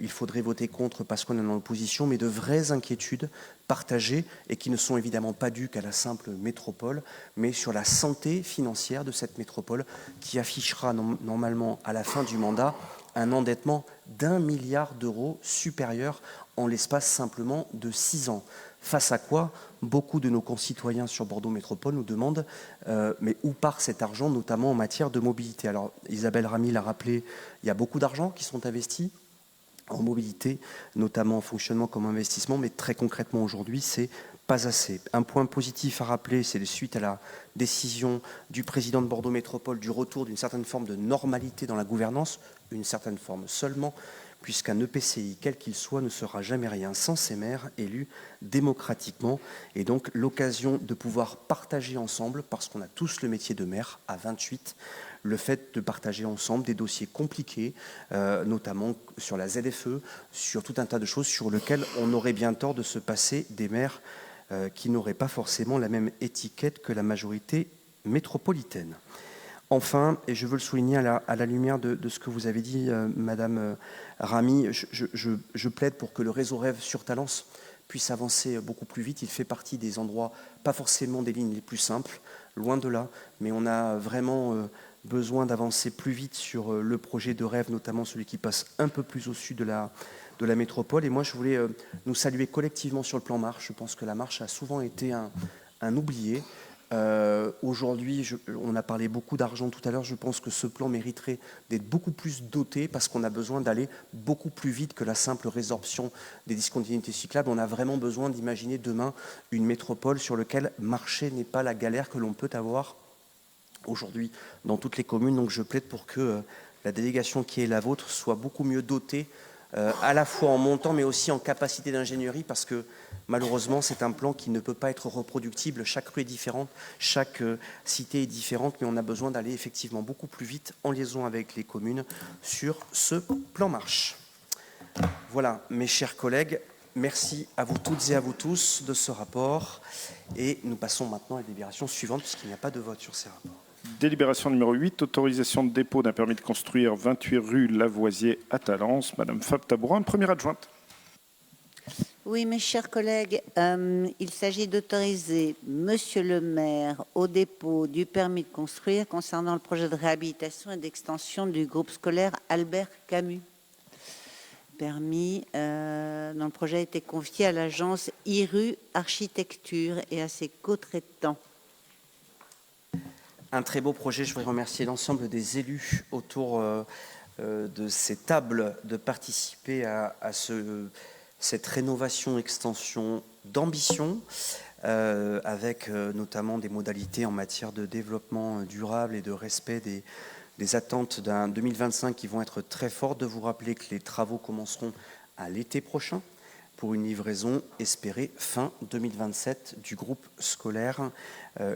il faudrait voter contre parce qu'on est en opposition, mais de vraies inquiétudes partagées et qui ne sont évidemment pas dues qu'à la simple métropole, mais sur la santé financière de cette métropole qui affichera normalement à la fin du mandat un endettement d'1 milliard d'euros supérieur en l'espace simplement de 6 ans. Face à quoi, beaucoup de nos concitoyens sur Bordeaux Métropole nous demandent mais où part cet argent, notamment en matière de mobilité. Alors Isabelle Ramy l'a rappelé, il y a beaucoup d'argent qui sont investis en mobilité, notamment en fonctionnement comme investissement, mais très concrètement aujourd'hui, c'est pas assez. Un point positif à rappeler, c'est suite à la décision du président de Bordeaux Métropole du retour d'une certaine forme de normalité dans la gouvernance, une certaine forme seulement, puisqu'un EPCI, quel qu'il soit, ne sera jamais rien sans ses maires élus démocratiquement. Et donc l'occasion de pouvoir partager ensemble, parce qu'on a tous le métier de maire à 28, le fait de partager ensemble des dossiers compliqués, notamment sur la ZFE, sur tout un tas de choses sur lesquelles on aurait bien tort de se passer des maires qui n'auraient pas forcément la même étiquette que la majorité métropolitaine. Enfin, et je veux le souligner à la lumière de ce que vous avez dit, Madame Ramy, je plaide pour que le réseau Rêve sur Talence puisse avancer beaucoup plus vite. Il fait partie des endroits, pas forcément des lignes les plus simples, loin de là, mais on a vraiment besoin d'avancer plus vite sur le projet de Rêve, notamment celui qui passe un peu plus au sud de la métropole. Et moi, je voulais nous saluer collectivement sur le plan marche. Je pense que la marche a souvent été un oublié. Aujourd'hui, on a parlé beaucoup d'argent tout à l'heure. Je pense que ce plan mériterait d'être beaucoup plus doté parce qu'on a besoin d'aller beaucoup plus vite que la simple résorption des discontinuités cyclables. On a vraiment besoin d'imaginer demain une métropole sur laquelle marcher n'est pas la galère que l'on peut avoir aujourd'hui dans toutes les communes. Donc je plaide pour que la délégation qui est la vôtre soit beaucoup mieux dotée, à la fois en montant mais aussi en capacité d'ingénierie, parce que malheureusement c'est un plan qui ne peut pas être reproductible. Chaque rue est différente, chaque cité est différente, mais on a besoin d'aller effectivement beaucoup plus vite en liaison avec les communes sur ce plan marche. Voilà, mes chers collègues, merci à vous toutes et à vous tous de ce rapport, et nous passons maintenant à la délibération suivante puisqu'il n'y a pas de vote sur ces rapports. Délibération numéro 8, autorisation de dépôt d'un permis de construire 28 rue Lavoisier à Talence. Madame Fab Tabourin, première adjointe. Oui, mes chers collègues, il s'agit d'autoriser Monsieur le maire au dépôt du permis de construire concernant le projet de réhabilitation et d'extension du groupe scolaire Albert Camus. Permis dont le projet a été confié à l'agence IRU Architecture et à ses co-traitants. Un très beau projet. Je voudrais remercier l'ensemble des élus autour de ces tables de participer à cette rénovation, extension d'ambition, avec notamment des modalités en matière de développement durable et de respect des attentes d'un 2025 qui vont être très fortes. De vous rappeler que les travaux commenceront à l'été prochain pour une livraison espérée fin 2027 du groupe scolaire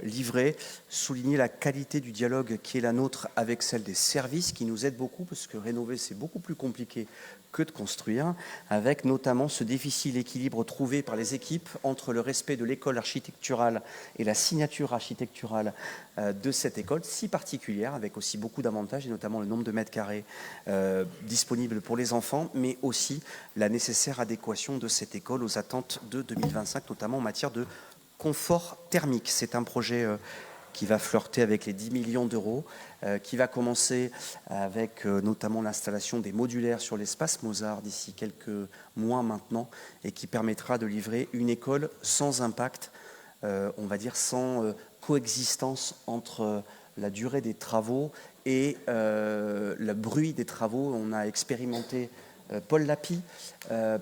livré. Souligner la qualité du dialogue qui est la nôtre avec celle des services, qui nous aide beaucoup, parce que rénover, c'est beaucoup plus compliqué que de construire, avec notamment ce difficile équilibre trouvé par les équipes entre le respect de l'école architecturale et la signature architecturale de cette école si particulière, avec aussi beaucoup d'avantages, et notamment le nombre de mètres carrés disponibles pour les enfants, mais aussi la nécessaire adéquation de cette école aux attentes de 2025, notamment en matière de confort thermique. C'est un projet qui va flirter avec les 10 millions d'euros, qui va commencer avec notamment l'installation des modulaires sur l'espace Mozart d'ici quelques mois maintenant, et qui permettra de livrer une école sans impact, on va dire sans coexistence entre la durée des travaux et le bruit des travaux. On a expérimenté Paul Lapie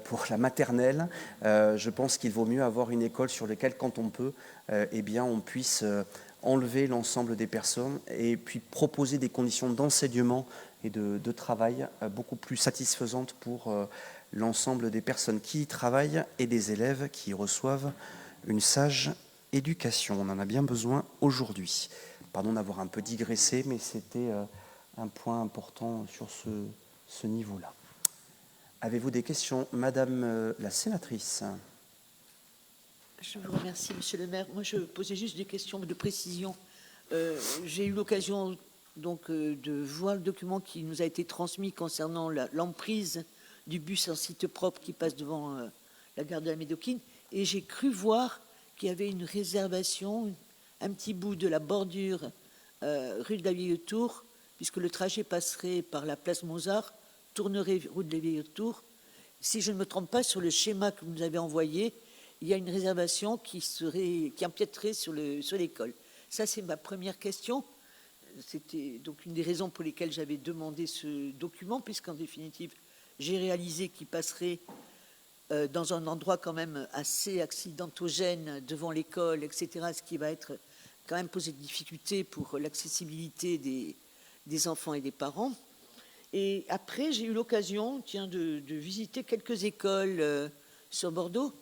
pour la maternelle. Je pense qu'il vaut mieux avoir une école sur laquelle, quand on peut, eh bien, on puisse enlever l'ensemble des personnes et puis proposer des conditions d'enseignement et de travail beaucoup plus satisfaisantes pour l'ensemble des personnes qui y travaillent et des élèves qui y reçoivent une sage éducation. On en a bien besoin aujourd'hui. Pardon d'avoir un peu digressé, mais c'était un point important sur ce niveau-là. Avez-vous des questions, Madame la sénatrice ? Je vous remercie, Monsieur le maire. Moi, je posais juste des questions de précision. J'ai eu l'occasion donc de voir le document qui nous a été transmis concernant l'emprise du bus en site propre qui passe devant la gare de la Médocine, et j'ai cru voir qu'il y avait une réservation, un petit bout de la bordure rue de la Vieille Tour, puisque le trajet passerait par la place Mozart, tournerait rue de la Vieille Tour. Si je ne me trompe pas, sur le schéma que vous nous avez envoyé, il y a une réservation qui empiéterait sur l'école. Ça, c'est ma première question. C'était donc une des raisons pour lesquelles j'avais demandé ce document, puisqu'en définitive, j'ai réalisé qu'il passerait dans un endroit quand même assez accidentogène devant l'école, etc., ce qui va être quand même poser des difficultés pour l'accessibilité des enfants et des parents. Et après, j'ai eu l'occasion de visiter quelques écoles sur Bordeaux,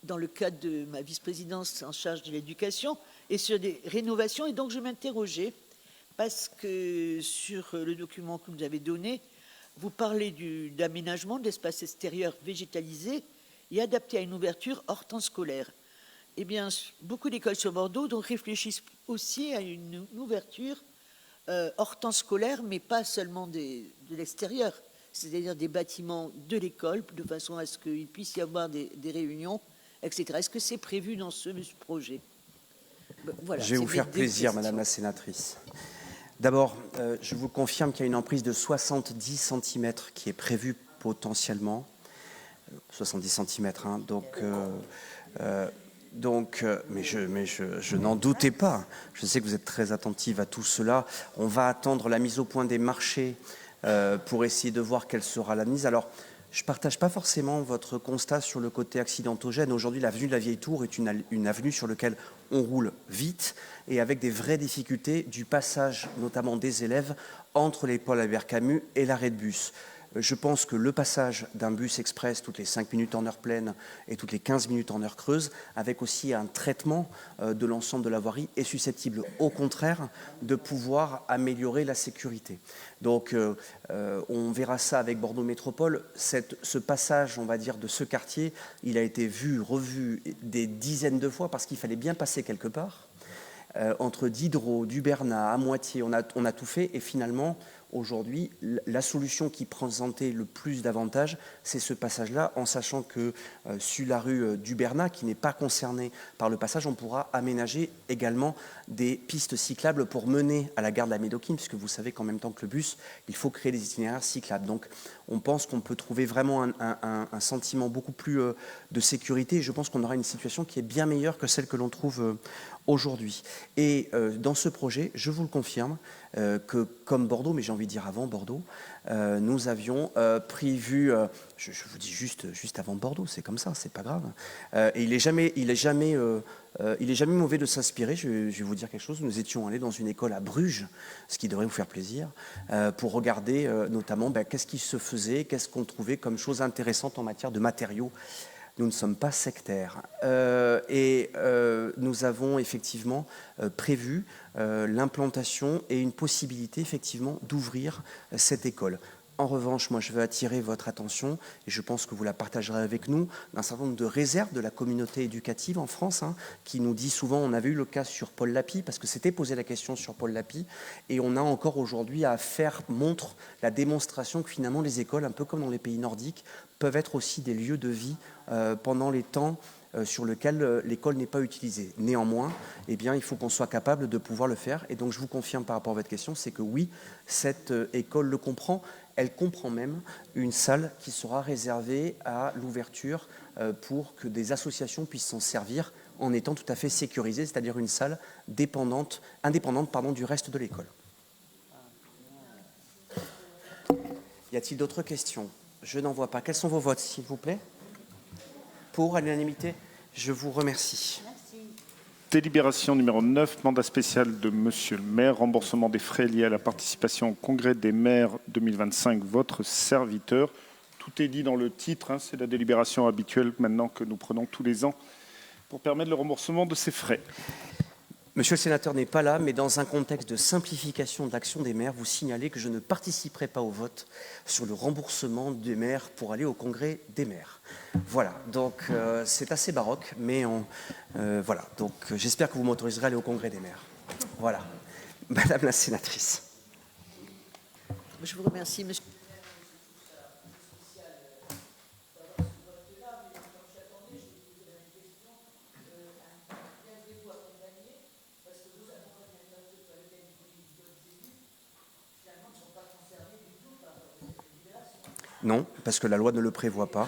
dans le cadre de ma vice-présidence en charge de l'éducation, et sur des rénovations. Et donc, je m'interrogeais, parce que sur le document que vous nous avez donné, vous parlez d'aménagement d'espaces extérieurs végétalisés et adaptés à une ouverture hors temps scolaire. Eh bien, beaucoup d'écoles sur Bordeaux donc, réfléchissent aussi à une ouverture hors temps scolaire, mais pas seulement de l'extérieur, c'est-à-dire des bâtiments de l'école, de façon à ce qu'il puisse y avoir des réunions, etc. Est-ce que c'est prévu dans ce projet ? Voilà, je vais vous faire plaisir, Madame la sénatrice. D'abord, je vous confirme qu'il y a une emprise de 70 cm qui est prévue potentiellement. 70 cm, hein, mais je n'en doutais pas. Je sais que vous êtes très attentive à tout cela. On va attendre la mise au point des marchés pour essayer de voir quelle sera la mise. Alors, je ne partage pas forcément votre constat sur le côté accidentogène. Aujourd'hui, l'avenue de la Vieille Tour est une avenue sur laquelle on roule vite et avec des vraies difficultés du passage, notamment des élèves, entre les Paul Albert Camus et l'arrêt de bus. Je pense que le passage d'un bus express toutes les 5 minutes en heure pleine et toutes les 15 minutes en heure creuse, avec aussi un traitement de l'ensemble de la voirie, est susceptible, au contraire, de pouvoir améliorer la sécurité. Donc, on verra ça avec Bordeaux Métropole. Ce passage, on va dire, de ce quartier, il a été vu, revu des dizaines de fois parce qu'il fallait bien passer quelque part. Entre Diderot, du Bernat, à Moitié, on a tout fait et finalement, aujourd'hui, la solution qui présentait le plus d'avantages, c'est ce passage-là, en sachant que sur la rue du Bernat, qui n'est pas concernée par le passage, on pourra aménager également des pistes cyclables pour mener à la gare de la Médocine, puisque vous savez qu'en même temps que le bus, il faut créer des itinéraires cyclables. Donc, on pense qu'on peut trouver vraiment un sentiment beaucoup plus de sécurité. Et je pense qu'on aura une situation qui est bien meilleure que celle que l'on trouve aujourd'hui. Et dans ce projet, je vous le confirme, que comme Bordeaux, mais j'ai envie de dire avant Bordeaux, nous avions prévu, je vous dis juste avant Bordeaux, c'est comme ça, c'est pas grave. Et il est jamais mauvais de s'inspirer. Je vais vous dire quelque chose. Nous étions allés dans une école à Bruges, ce qui devrait vous faire plaisir, pour regarder notamment qu'est-ce qui se faisait, qu'est-ce qu'on trouvait comme chose intéressante en matière de matériaux. Nous ne sommes pas sectaires. Nous avons effectivement prévu l'implantation et une possibilité effectivement d'ouvrir cette école. En revanche, moi, je veux attirer votre attention, et je pense que vous la partagerez avec nous, d'un certain nombre de réserves de la communauté éducative en France, qui nous dit souvent, on avait eu le cas sur Paul Lapie, parce que c'était posé la question sur Paul Lapie, et on a encore aujourd'hui à faire montre la démonstration que finalement les écoles, un peu comme dans les pays nordiques, peuvent être aussi des lieux de vie pendant les temps sur lesquels l'école n'est pas utilisée. Néanmoins, eh bien, il faut qu'on soit capable de pouvoir le faire. Et donc, je vous confirme par rapport à votre question, c'est que oui, cette école le comprend. Elle comprend même une salle qui sera réservée à l'ouverture pour que des associations puissent s'en servir en étant tout à fait sécurisées, c'est-à-dire une salle indépendante du reste de l'école. Y a-t-il d'autres questions? Je n'en vois pas. Quels sont vos votes, s'il vous plaît? Pour, à l'unanimité? Je vous remercie. Délibération numéro 9, mandat spécial de Monsieur le maire, remboursement des frais liés à la participation au congrès des maires 2025, votre serviteur. Tout est dit dans le titre, c'est la délibération habituelle maintenant que nous prenons tous les ans pour permettre le remboursement de ces frais. Monsieur le sénateur n'est pas là, mais dans un contexte de simplification de l'action des maires, vous signalez que je ne participerai pas au vote sur le remboursement des maires pour aller au congrès des maires. Voilà, donc c'est assez baroque, mais voilà. Donc j'espère que vous m'autoriserez à aller au congrès des maires. Voilà. Madame la sénatrice. Je vous remercie, monsieur. Non, parce que la loi ne le prévoit pas.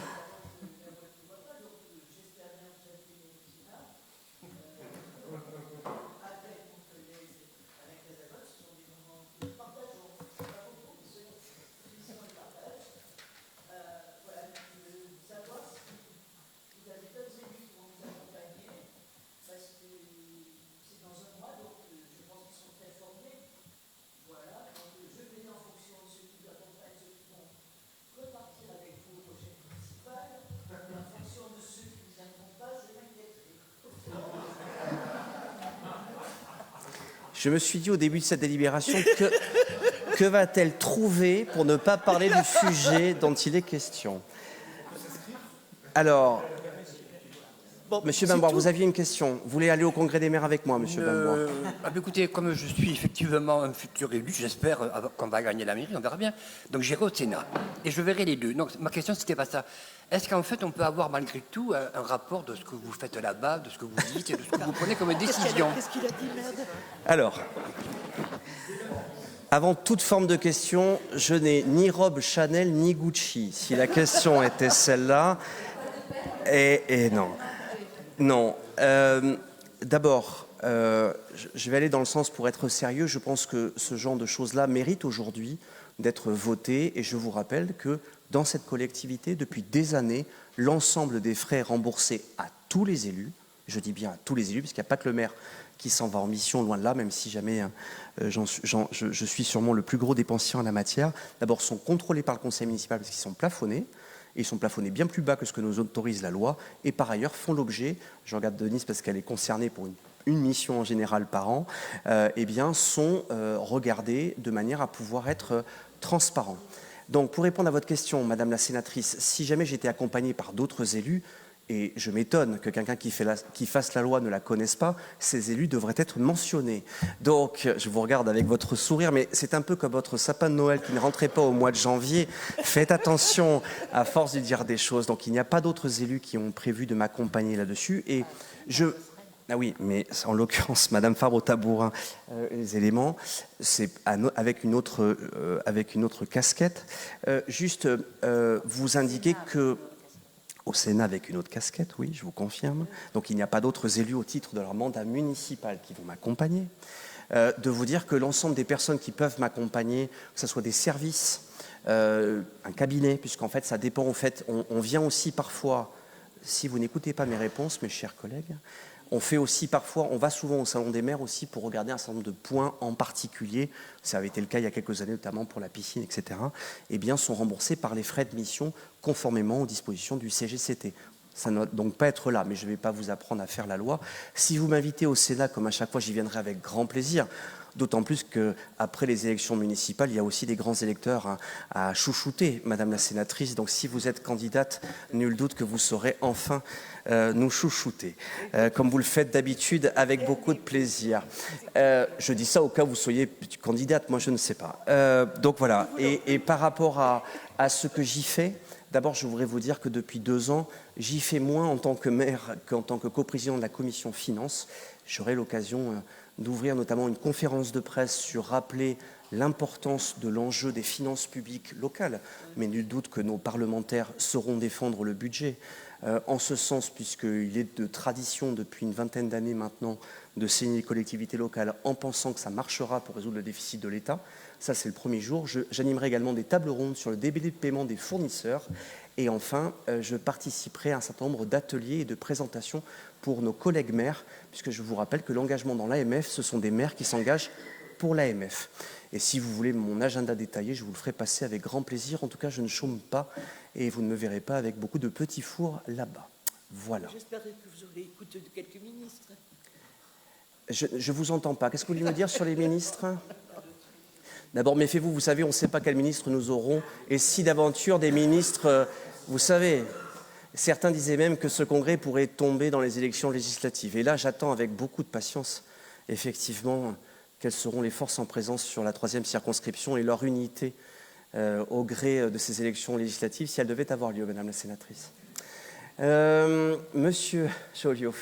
Je me suis dit au début de cette délibération que va-t-elle trouver pour ne pas parler du sujet dont il est question? Alors, bon, Monsieur Bamboire, vous aviez une question. Vous voulez aller au congrès des maires avec moi, Monsieur Bamboire? Écoutez, comme je suis effectivement un futur élu, j'espère qu'on va gagner la mairie, on verra bien. Donc j'irai au Sénat et je verrai les deux. Donc ma question, c'était pas ça. Est-ce qu'en fait, on peut avoir malgré tout un rapport de ce que vous faites là-bas, de ce que vous dites et de ce que vous prenez comme décision? Qu'est-ce qu'il a dit, merde? Alors, avant toute forme de question, je n'ai ni robe Chanel ni Gucci. Si la question était celle-là, et non. Non. D'abord, je vais aller dans le sens pour être sérieux. Je pense que ce genre de choses-là mérite aujourd'hui d'être voté. Et je vous rappelle que dans cette collectivité, depuis des années, l'ensemble des frais remboursés à tous les élus, je dis bien à tous les élus, parce qu'il n'y a pas que le maire qui s'en va en mission, loin de là, même si jamais je suis sûrement le plus gros dépensier en la matière, d'abord sont contrôlés par le conseil municipal parce qu'ils sont plafonnés, et ils sont plafonnés bien plus bas que ce que nous autorise la loi, et par ailleurs font l'objet, je regarde Denise parce qu'elle est concernée pour une mission en général par an, sont regardés de manière à pouvoir être transparents. Donc, pour répondre à votre question, Madame la sénatrice, si jamais j'étais accompagné par d'autres élus, et je m'étonne que quelqu'un qui fasse la loi ne la connaisse pas, ces élus devraient être mentionnés. Donc, je vous regarde avec votre sourire, mais c'est un peu comme votre sapin de Noël qui ne rentrait pas au mois de janvier. Faites attention à force de dire des choses. Donc, il n'y a pas d'autres élus qui ont prévu de m'accompagner là-dessus. Et ah oui, mais en l'occurrence, Madame Fabre-Tabourin, les éléments, c'est avec une autre casquette. Vous indiquez que au Sénat avec une autre casquette, oui, je vous confirme. Donc il n'y a pas d'autres élus au titre de leur mandat municipal qui vont m'accompagner. De vous dire que l'ensemble des personnes qui peuvent m'accompagner, que ce soit des services, un cabinet, puisqu'en fait ça dépend, en fait, on vient aussi parfois, si vous n'écoutez pas mes réponses, mes chers collègues, on fait aussi parfois, on va souvent au Salon des maires aussi pour regarder un certain nombre de points en particulier, ça avait été le cas il y a quelques années notamment pour la piscine, etc., eh bien sont remboursés par les frais de mission conformément aux dispositions du CGCT. Ça ne doit donc pas être là, mais je ne vais pas vous apprendre à faire la loi. Si vous m'invitez au Sénat, comme à chaque fois, j'y viendrai avec grand plaisir. D'autant plus qu'après les élections municipales, il y a aussi des grands électeurs à chouchouter, Madame la sénatrice. Donc si vous êtes candidate, nul doute que vous saurez enfin nous chouchouter, comme vous le faites d'habitude avec beaucoup de plaisir. Je dis ça au cas où vous soyez candidate, moi je ne sais pas. Donc voilà, et par rapport à ce que j'y fais, d'abord je voudrais vous dire que depuis 2 ans, j'y fais moins en tant que maire qu'en tant que coprésident de la commission finances. J'aurai l'occasion d'ouvrir notamment une conférence de presse sur rappeler l'importance de l'enjeu des finances publiques locales, mais nul doute que nos parlementaires sauront défendre le budget. En ce sens, puisqu'il est de tradition depuis une vingtaine d'années maintenant de saigner les collectivités locales en pensant que ça marchera pour résoudre le déficit de l'État. Ça, c'est le premier jour. J'animerai également des tables rondes sur le délai de paiement des fournisseurs. Et enfin, je participerai à un certain nombre d'ateliers et de présentations pour nos collègues maires, puisque je vous rappelle que l'engagement dans l'AMF, ce sont des maires qui s'engagent pour l'AMF. Et si vous voulez mon agenda détaillé, je vous le ferai passer avec grand plaisir. En tout cas, je ne chôme pas et vous ne me verrez pas avec beaucoup de petits fours là-bas. Voilà. J'espère que vous aurez écouté de quelques ministres. Je ne vous entends pas. Qu'est-ce que vous voulez me dire sur les ministres ? D'abord, méfiez-vous, vous savez, on ne sait pas quels ministres nous aurons. Et si d'aventure des ministres, vous savez, certains disaient même que ce congrès pourrait tomber dans les élections législatives. Et là, j'attends avec beaucoup de patience, effectivement, quelles seront les forces en présence sur la 3e circonscription et leur unité au gré de ces élections législatives, si elles devaient avoir lieu, Madame la sénatrice. Monsieur Joliot.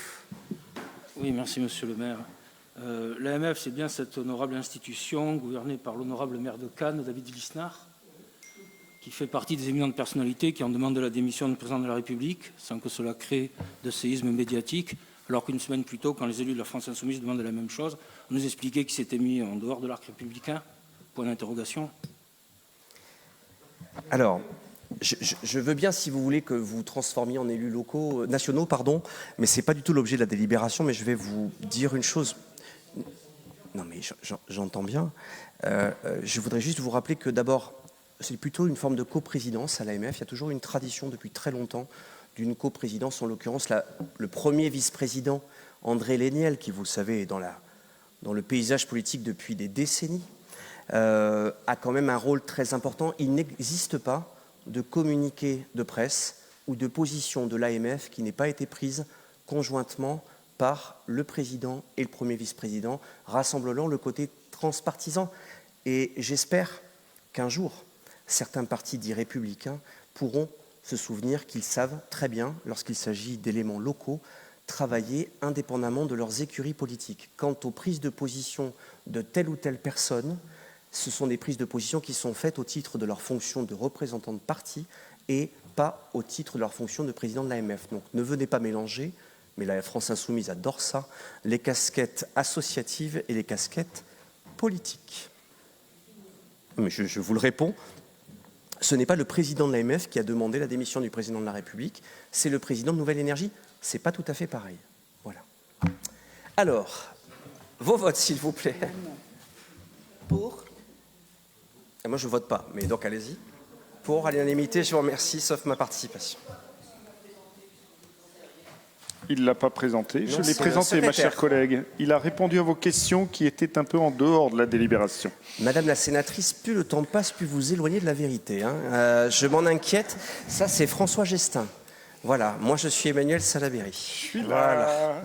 Oui, merci, Monsieur le maire. L'AMF, c'est bien cette honorable institution gouvernée par l'honorable maire de Cannes, David Lisnard, qui fait partie des éminentes personnalités qui ont demandé la démission du président de la République, sans que cela crée de séisme médiatique, alors qu'une semaine plus tôt, quand les élus de la France Insoumise demandaient la même chose, on nous expliquait qu'ils s'étaient mis en dehors de l'arc républicain. Point d'interrogation. Alors, je veux bien, si vous voulez, que vous transformiez en élus locaux, nationaux, pardon, mais ce n'est pas du tout l'objet de la délibération, mais je vais vous dire une chose. Non, mais j'entends bien. Je voudrais juste vous rappeler que d'abord, c'est plutôt une forme de coprésidence à l'AMF. Il y a toujours une tradition depuis très longtemps d'une coprésidence, en l'occurrence le premier vice-président, André Léniel, qui, vous le savez, est dans le paysage politique depuis des décennies, a quand même un rôle très important. Il n'existe pas de communiqué de presse ou de position de l'AMF qui n'ait pas été prise conjointement par le président et le premier vice-président, rassemblant le côté transpartisan. Et j'espère qu'un jour, certains partis dits républicains pourront se souvenir qu'ils savent très bien, lorsqu'il s'agit d'éléments locaux, travailler indépendamment de leurs écuries politiques. Quant aux prises de position de telle ou telle personne, ce sont des prises de position qui sont faites au titre de leur fonction de représentant de parti et pas au titre de leur fonction de président de l'AMF. Donc ne venez pas mélanger, mais la France Insoumise adore ça, les casquettes associatives et les casquettes politiques. Mais je vous le réponds, ce n'est pas le président de l'AMF qui a demandé la démission du président de la République, c'est le président de Nouvelle Énergie. C'est pas tout à fait pareil. Voilà. Alors, vos votes, s'il vous plaît. Pour. Et moi, je ne vote pas, mais donc allez-y. Pour, à l'unanimité, je vous remercie, sauf ma participation. Il ne l'a pas présenté. Je Non, l'ai c'est présenté, le ma secrétaire. chère collègue. Il a répondu à vos questions qui étaient un peu en dehors de la délibération. Madame la sénatrice, plus le temps passe, plus vous éloignez de la vérité. Hein. Je m'en inquiète. Ça, c'est François Gestin. Voilà. Moi, je suis Emmanuel Salaberry. Je suis là. Voilà.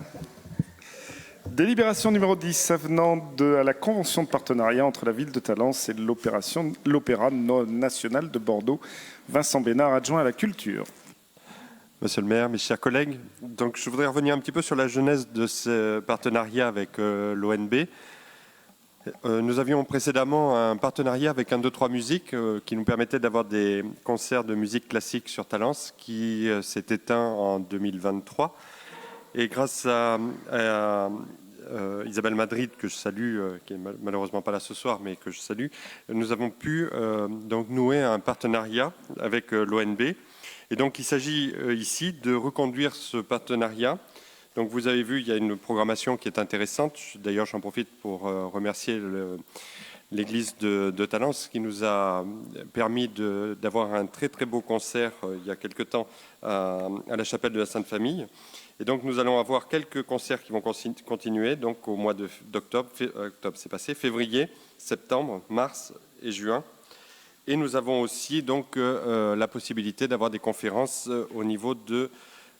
Délibération numéro 10, avenant à la convention de partenariat entre la ville de Talence et l'Opéra national de Bordeaux. Vincent Bénard, adjoint à la culture. Monsieur le maire, mes chers collègues, donc je voudrais revenir un petit peu sur la genèse de ce partenariat avec l'ONB. Nous avions précédemment un partenariat avec 1, 2, 3 Musique qui nous permettait d'avoir des concerts de musique classique sur Talence qui s'est éteint en 2023. Et grâce à Isabelle Madrid, que je salue, qui est malheureusement pas là ce soir, mais que je salue, nous avons pu donc nouer un partenariat avec l'ONB. Et donc il s'agit ici de reconduire ce partenariat. Donc vous avez vu, il y a une programmation qui est intéressante. D'ailleurs, j'en profite pour remercier l'église de Talence qui nous a permis d'avoir un très très beau concert il y a quelque temps à la chapelle de la Sainte Famille. Et donc nous allons avoir quelques concerts qui vont continuer donc au mois d'octobre, octobre c'est passé, février, septembre, mars et juin. Et nous avons aussi donc la possibilité d'avoir des conférences au niveau de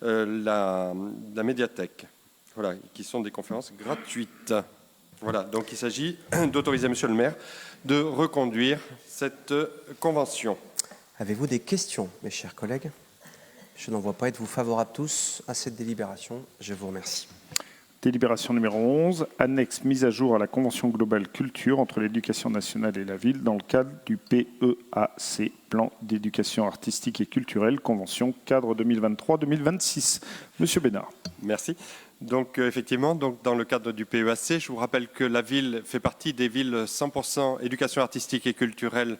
la médiathèque, voilà, qui sont des conférences gratuites. Voilà, donc il s'agit d'autoriser Monsieur le maire de reconduire cette convention. Avez-vous des questions, mes chers collègues? Je n'en vois pas. Êtes-vous favorables tous à cette délibération? Je vous remercie. Délibération numéro 11, annexe mise à jour à la Convention globale culture entre l'éducation nationale et la ville dans le cadre du PEAC, Plan d'éducation artistique et culturelle, Convention cadre 2023-2026. Monsieur Bénard. Merci. Donc effectivement, donc, dans le cadre du PEAC, je vous rappelle que la ville fait partie des villes 100% éducation artistique et culturelle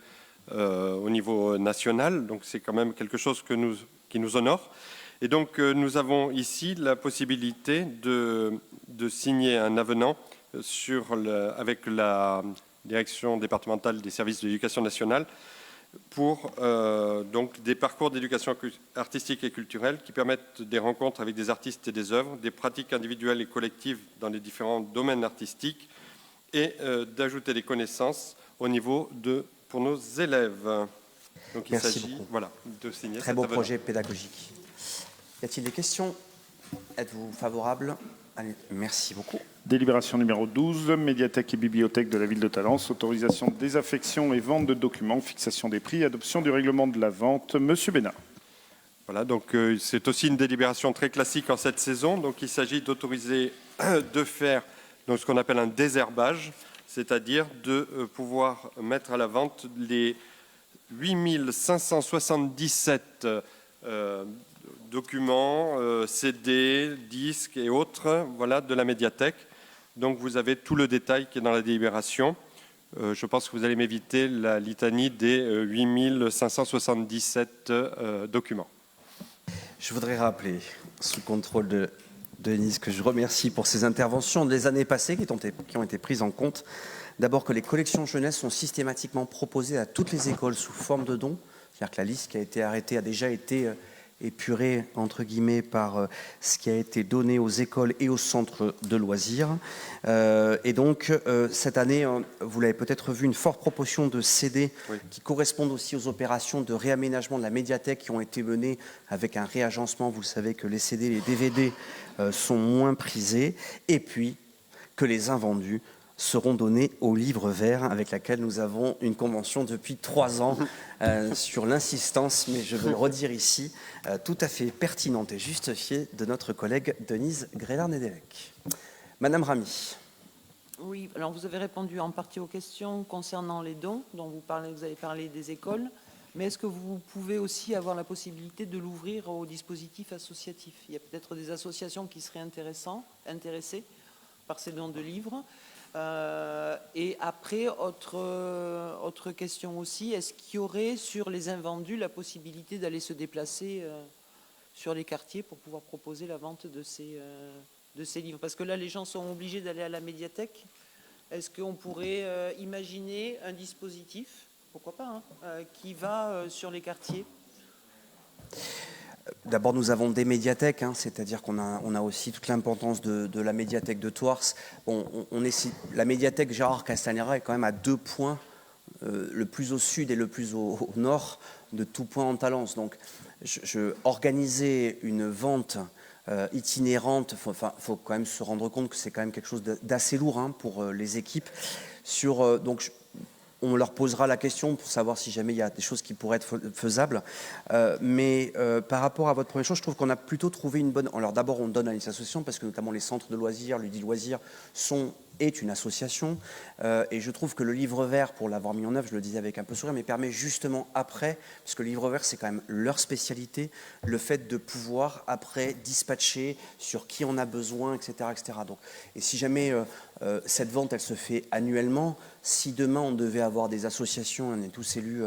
au niveau national. Donc c'est quand même quelque chose qui nous honore. Et donc, nous avons ici la possibilité de signer un avenant avec la direction départementale des services de l'éducation nationale pour donc des parcours d'éducation artistique et culturelle qui permettent des rencontres avec des artistes et des œuvres, des pratiques individuelles et collectives dans les différents domaines artistiques et d'ajouter des connaissances au niveau pour nos élèves. Donc, il s'agit de signer Très beau projet pédagogique. Y a-t-il des questions? Êtes-vous favorable? Allez, merci beaucoup. Délibération numéro 12, médiathèque et bibliothèque de la ville de Talence, autorisation de désaffection et vente de documents, fixation des prix, adoption du règlement de la vente. Monsieur Bénard. Voilà, donc c'est aussi une délibération très classique en cette saison. Donc il s'agit d'autoriser de faire donc, ce qu'on appelle un désherbage, c'est-à-dire de pouvoir mettre à la vente les 8577 documents, CD, disques et autres, voilà, de la médiathèque. Donc vous avez tout le détail qui est dans la délibération. Je pense que vous allez m'éviter la litanie des 8577 documents. Je voudrais rappeler, sous contrôle de Denise, que je remercie pour ces interventions des années passées qui ont été prises en compte. D'abord que les collections jeunesse sont systématiquement proposées à toutes les écoles sous forme de dons. C'est-à-dire que la liste qui a été arrêtée a déjà été épuré entre guillemets par ce qui a été donné aux écoles et aux centres de loisirs. Et donc cette année, vous l'avez peut-être vu, une forte proportion de CD qui correspondent aussi aux opérations de réaménagement de la médiathèque qui ont été menées avec un réagencement. Vous le savez que les CD, les DVD sont moins prisés. Et puis que les invendus seront donnés au livre vert avec laquelle nous avons une convention depuis 3 ans sur l'insistance, mais je veux le redire ici, tout à fait pertinente et justifiée de notre collègue Denise Grélard-Nedelec. Madame Ramy. Oui, alors vous avez répondu en partie aux questions concernant les dons dont vous avez parlé des écoles, mais est-ce que vous pouvez aussi avoir la possibilité de l'ouvrir au dispositif associatif? Il y a peut-être des associations qui seraient intéressées par ces dons de livres. Et après, autre question aussi, est-ce qu'il y aurait sur les invendus la possibilité d'aller se déplacer sur les quartiers pour pouvoir proposer la vente de ces livres? Parce que là, les gens sont obligés d'aller à la médiathèque. Est-ce qu'on pourrait imaginer un dispositif, pourquoi pas, qui va sur les quartiers? D'abord, nous avons des médiathèques, c'est-à-dire qu'on a aussi toute l'importance de la médiathèque de Thouars. Bon, la médiathèque Gérard Castanera est quand même à 2 points, le plus au sud et le plus au nord de tout point en Talence. Donc, organiser une vente itinérante, faut quand même se rendre compte que c'est quand même quelque chose d'assez lourd pour les équipes. Donc, on leur posera la question pour savoir si jamais il y a des choses qui pourraient être faisables. Mais par rapport à votre première chose, je trouve qu'on a plutôt trouvé une bonne... Alors d'abord, on donne à les associations parce que notamment les centres de loisirs, Ludi Loisirs, sont est une association et je trouve que le livre vert, pour l'avoir mis en œuvre, je le disais avec un peu sourire, mais permet justement après, parce que le livre vert c'est quand même leur spécialité, le fait de pouvoir après dispatcher sur qui on a besoin, etc. etc. Donc, et si jamais cette vente elle se fait annuellement, si demain on devait avoir des associations, on est tous élus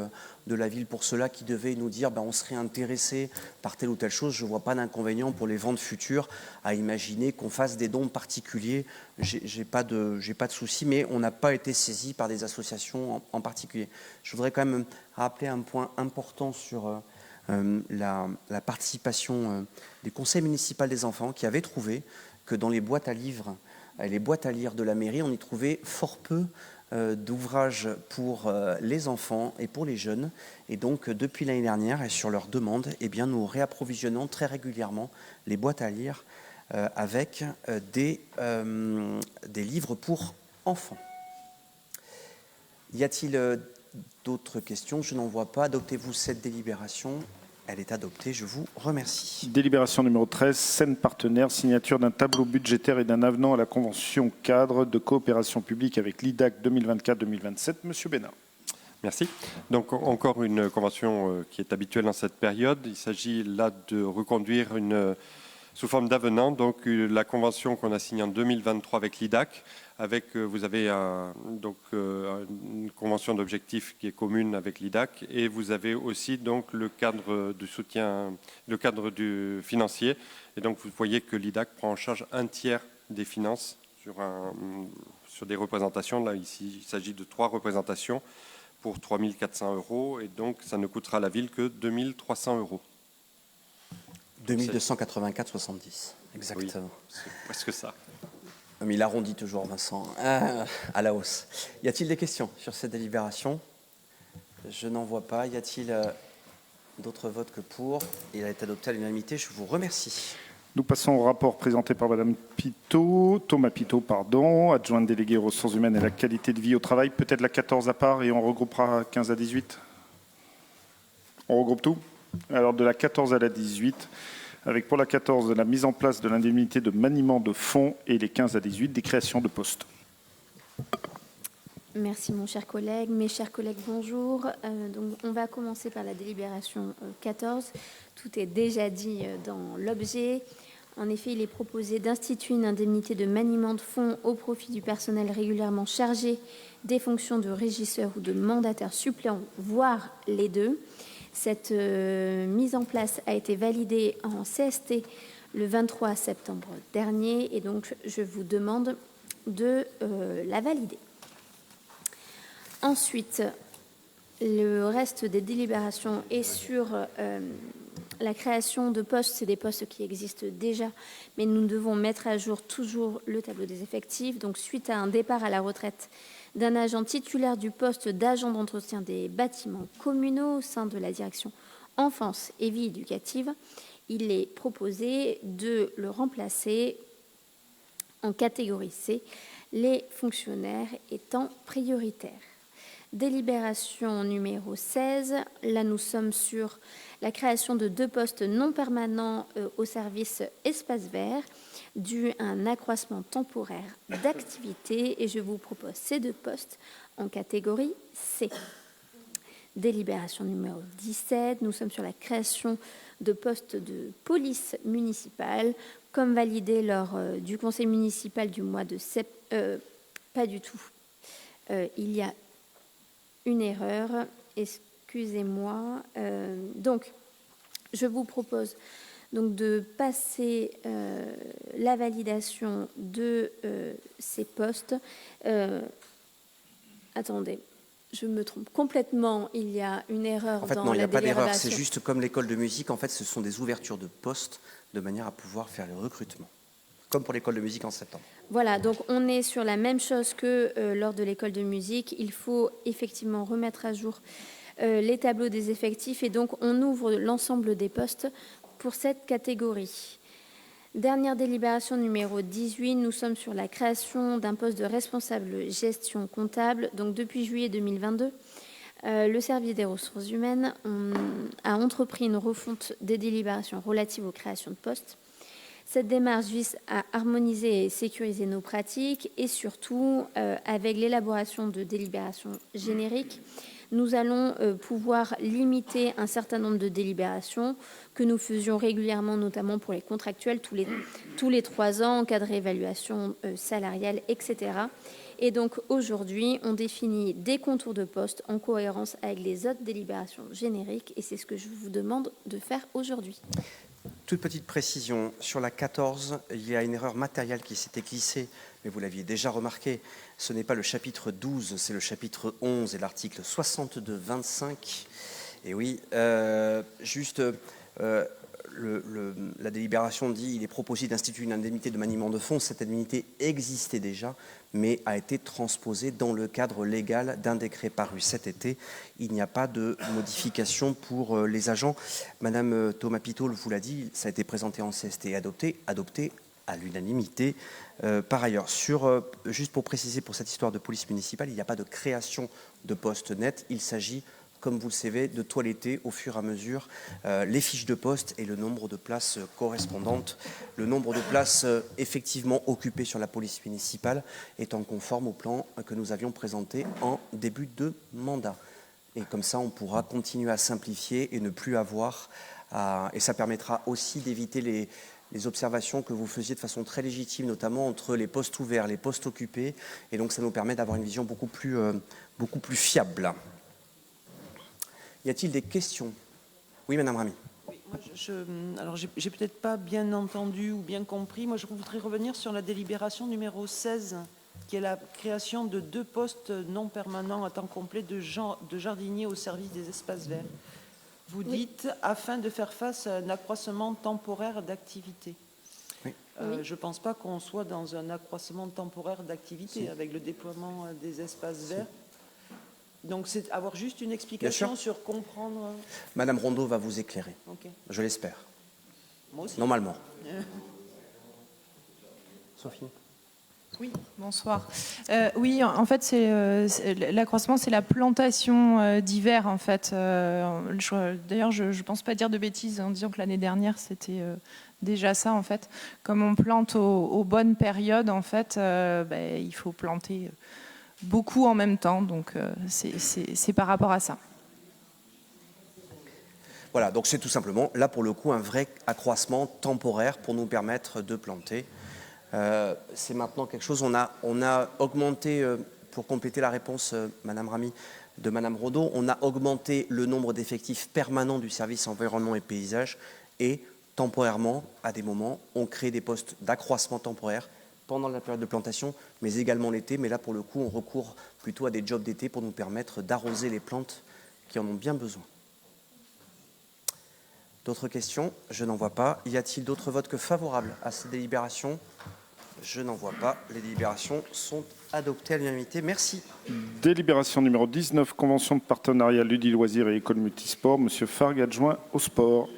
de la ville pour cela, qui devaient nous dire on serait intéressé par telle ou telle chose, je ne vois pas d'inconvénient pour les ventes futures à imaginer qu'on fasse des dons particuliers. J'ai pas de souci, mais on n'a pas été saisi par des associations en particulier. Je voudrais quand même rappeler un point important sur la participation du conseil municipal des enfants, qui avait trouvé que dans les boîtes à livres, les boîtes à lire de la mairie, on y trouvait fort peu d'ouvrages pour les enfants et pour les jeunes. Et donc, depuis l'année dernière, et sur leur demande, eh bien, nous réapprovisionnons très régulièrement les boîtes à lire avec des livres pour enfants. Y a-t-il d'autres questions? Je n'en vois pas. Adoptez-vous cette délibération? Elle est adoptée, je vous remercie. Délibération numéro 13, Seine Partenaire, signature d'un tableau budgétaire et d'un avenant à la convention cadre de coopération publique avec l'IDAC 2024-2027. Monsieur Bénard. Merci. Donc encore une convention qui est habituelle dans cette période. Il s'agit là de reconduire sous forme d'avenant donc la convention qu'on a signée en 2023 avec l'IDAC. Vous avez une convention d'objectifs qui est commune avec l'IDAC et vous avez aussi donc le cadre de soutien, le cadre du financier. Et donc vous voyez que l'IDAC prend en charge un tiers des finances sur des représentations. Là ici, il s'agit de 3 représentations pour 3 400 € et donc ça ne coûtera à la ville que 2 300 €. 2284,70, exactement. Oui, c'est presque ça. Mais il arrondit toujours, Vincent, à la hausse. Y a-t-il des questions sur cette délibération? Je n'en vois pas. Y a-t-il d'autres votes que pour? Il a été adopté à l'unanimité. Je vous remercie. Nous passons au rapport présenté par Madame Thomas Pitot, adjointe déléguée aux ressources humaines et à la qualité de vie au travail. Peut-être la 14 à part et on regroupera 15 à 18. On regroupe tout? Alors de la 14 à la 18, avec pour la 14 de la mise en place de l'indemnité de maniement de fonds et les 15 à 18 des créations de postes. Merci mon cher collègue. Mes chers collègues, bonjour. Donc, on va commencer par la délibération 14. Tout est déjà dit dans l'objet. En effet, il est proposé d'instituer une indemnité de maniement de fonds au profit du personnel régulièrement chargé des fonctions de régisseur ou de mandataire suppléant, voire les deux. Cette mise en place a été validée en CST le 23 septembre dernier et donc je vous demande de la valider. Ensuite, le reste des délibérations est sur la création de postes. C'est des postes qui existent déjà, mais nous devons mettre à jour toujours le tableau des effectifs. Donc, suite à un départ à la retraite d'un agent titulaire du poste d'agent d'entretien des bâtiments communaux au sein de la direction enfance et vie éducative, il est proposé de le remplacer en catégorie C, les fonctionnaires étant prioritaires. Délibération numéro 16, là nous sommes sur la création de 2 postes non permanents au service espace vert dû à un accroissement temporaire d'activité et je vous propose ces 2 postes en catégorie C. Délibération numéro 17, nous sommes sur la création de postes de police municipale comme validé lors du conseil municipal du mois de septembre. Pas du tout. Il y a une erreur, excusez-moi. Donc, je vous propose donc de passer la validation de ces postes. Attendez, je me trompe complètement. Il y a une erreur en fait, dans non, il n'y la a pas d'erreur. délibération. C'est juste comme l'école de musique. En fait, ce sont des ouvertures de postes de manière à pouvoir faire le recrutement, comme pour l'école de musique en septembre. Voilà, donc on est sur la même chose que lors de l'école de musique. Il faut effectivement remettre à jour les tableaux des effectifs et donc on ouvre l'ensemble des postes pour cette catégorie. Dernière délibération numéro 18, nous sommes sur la création d'un poste de responsable gestion comptable. Donc depuis juillet 2022, le service des ressources humaines a entrepris une refonte des délibérations relatives aux créations de postes. Cette démarche vise à harmoniser et sécuriser nos pratiques et surtout, avec l'élaboration de délibérations génériques, nous allons pouvoir limiter un certain nombre de délibérations que nous faisions régulièrement, notamment pour les contractuels, tous les 3 ans, en cas de réévaluation salariale, etc. Et donc aujourd'hui, on définit des contours de poste en cohérence avec les autres délibérations génériques et c'est ce que je vous demande de faire aujourd'hui. Toute petite précision, sur la 14, il y a une erreur matérielle qui s'était glissée, mais vous l'aviez déjà remarqué, ce n'est pas le chapitre 12, c'est le chapitre 11 et l'article 62-25. Et oui, la délibération dit il est proposé d'instituer une indemnité de maniement de fonds. Cette indemnité existait déjà, mais a été transposée dans le cadre légal d'un décret paru cet été. Il n'y a pas de modification pour les agents. Madame Thomas-Pitol vous l'a dit, ça a été présenté en CST et adopté à l'unanimité. Par ailleurs, juste pour préciser, pour cette histoire de police municipale, il n'y a pas de création de postes nets. Il s'agit, comme vous le savez, de toiletter au fur et à mesure les fiches de poste et le nombre de places correspondantes. Le nombre de places effectivement occupées sur la police municipale étant conforme au plan que nous avions présenté en début de mandat. Et comme ça, on pourra continuer à simplifier et ne plus avoir et ça permettra aussi d'éviter les observations que vous faisiez de façon très légitime, notamment entre les postes ouverts, les postes occupés. Et donc, ça nous permet d'avoir une vision beaucoup plus fiable. Y a-t-il des questions? Oui, Madame Ramy. Oui, moi alors, j'ai peut-être pas bien entendu ou bien compris. Moi, je voudrais revenir sur la délibération numéro 16, qui est la création de 2 postes non permanents à temps complet de jardiniers au service des espaces verts. Vous dites, afin de faire face à un accroissement temporaire d'activité. Oui. Je ne pense pas qu'on soit dans un accroissement temporaire d'activité avec le déploiement des espaces verts. Donc, c'est avoir juste une explication sur comprendre. Madame Rondeau va vous éclairer. Okay. Je l'espère. Moi aussi. Normalement. Sophie. Oui, bonsoir. Oui, en fait, l'accroissement, c'est la plantation d'hiver, en fait. D'ailleurs, je ne pense pas dire de bêtises en disant que l'année dernière, c'était déjà ça, en fait. Comme on plante aux bonnes périodes, en fait, il faut planter beaucoup en même temps. Donc, c'est par rapport à ça. Voilà, donc c'est tout simplement, là, pour le coup, un vrai accroissement temporaire pour nous permettre de planter. C'est maintenant quelque chose, on a augmenté, pour compléter la réponse, Madame Ramy, de Madame Rondeau, on a augmenté le nombre d'effectifs permanents du service environnement et paysage et temporairement, à des moments, on crée des postes d'accroissement temporaire pendant la période de plantation, mais également l'été. Mais là, pour le coup, on recourt plutôt à des jobs d'été pour nous permettre d'arroser les plantes qui en ont bien besoin. D'autres questions? Je n'en vois pas. Y a-t-il d'autres votes que favorables à ces délibérations? Je n'en vois pas. Les délibérations sont adoptées à l'unanimité. Merci. Délibération numéro 19, convention de partenariat Ludi Loisirs et École Multisport. Monsieur Fargue, adjoint au sport.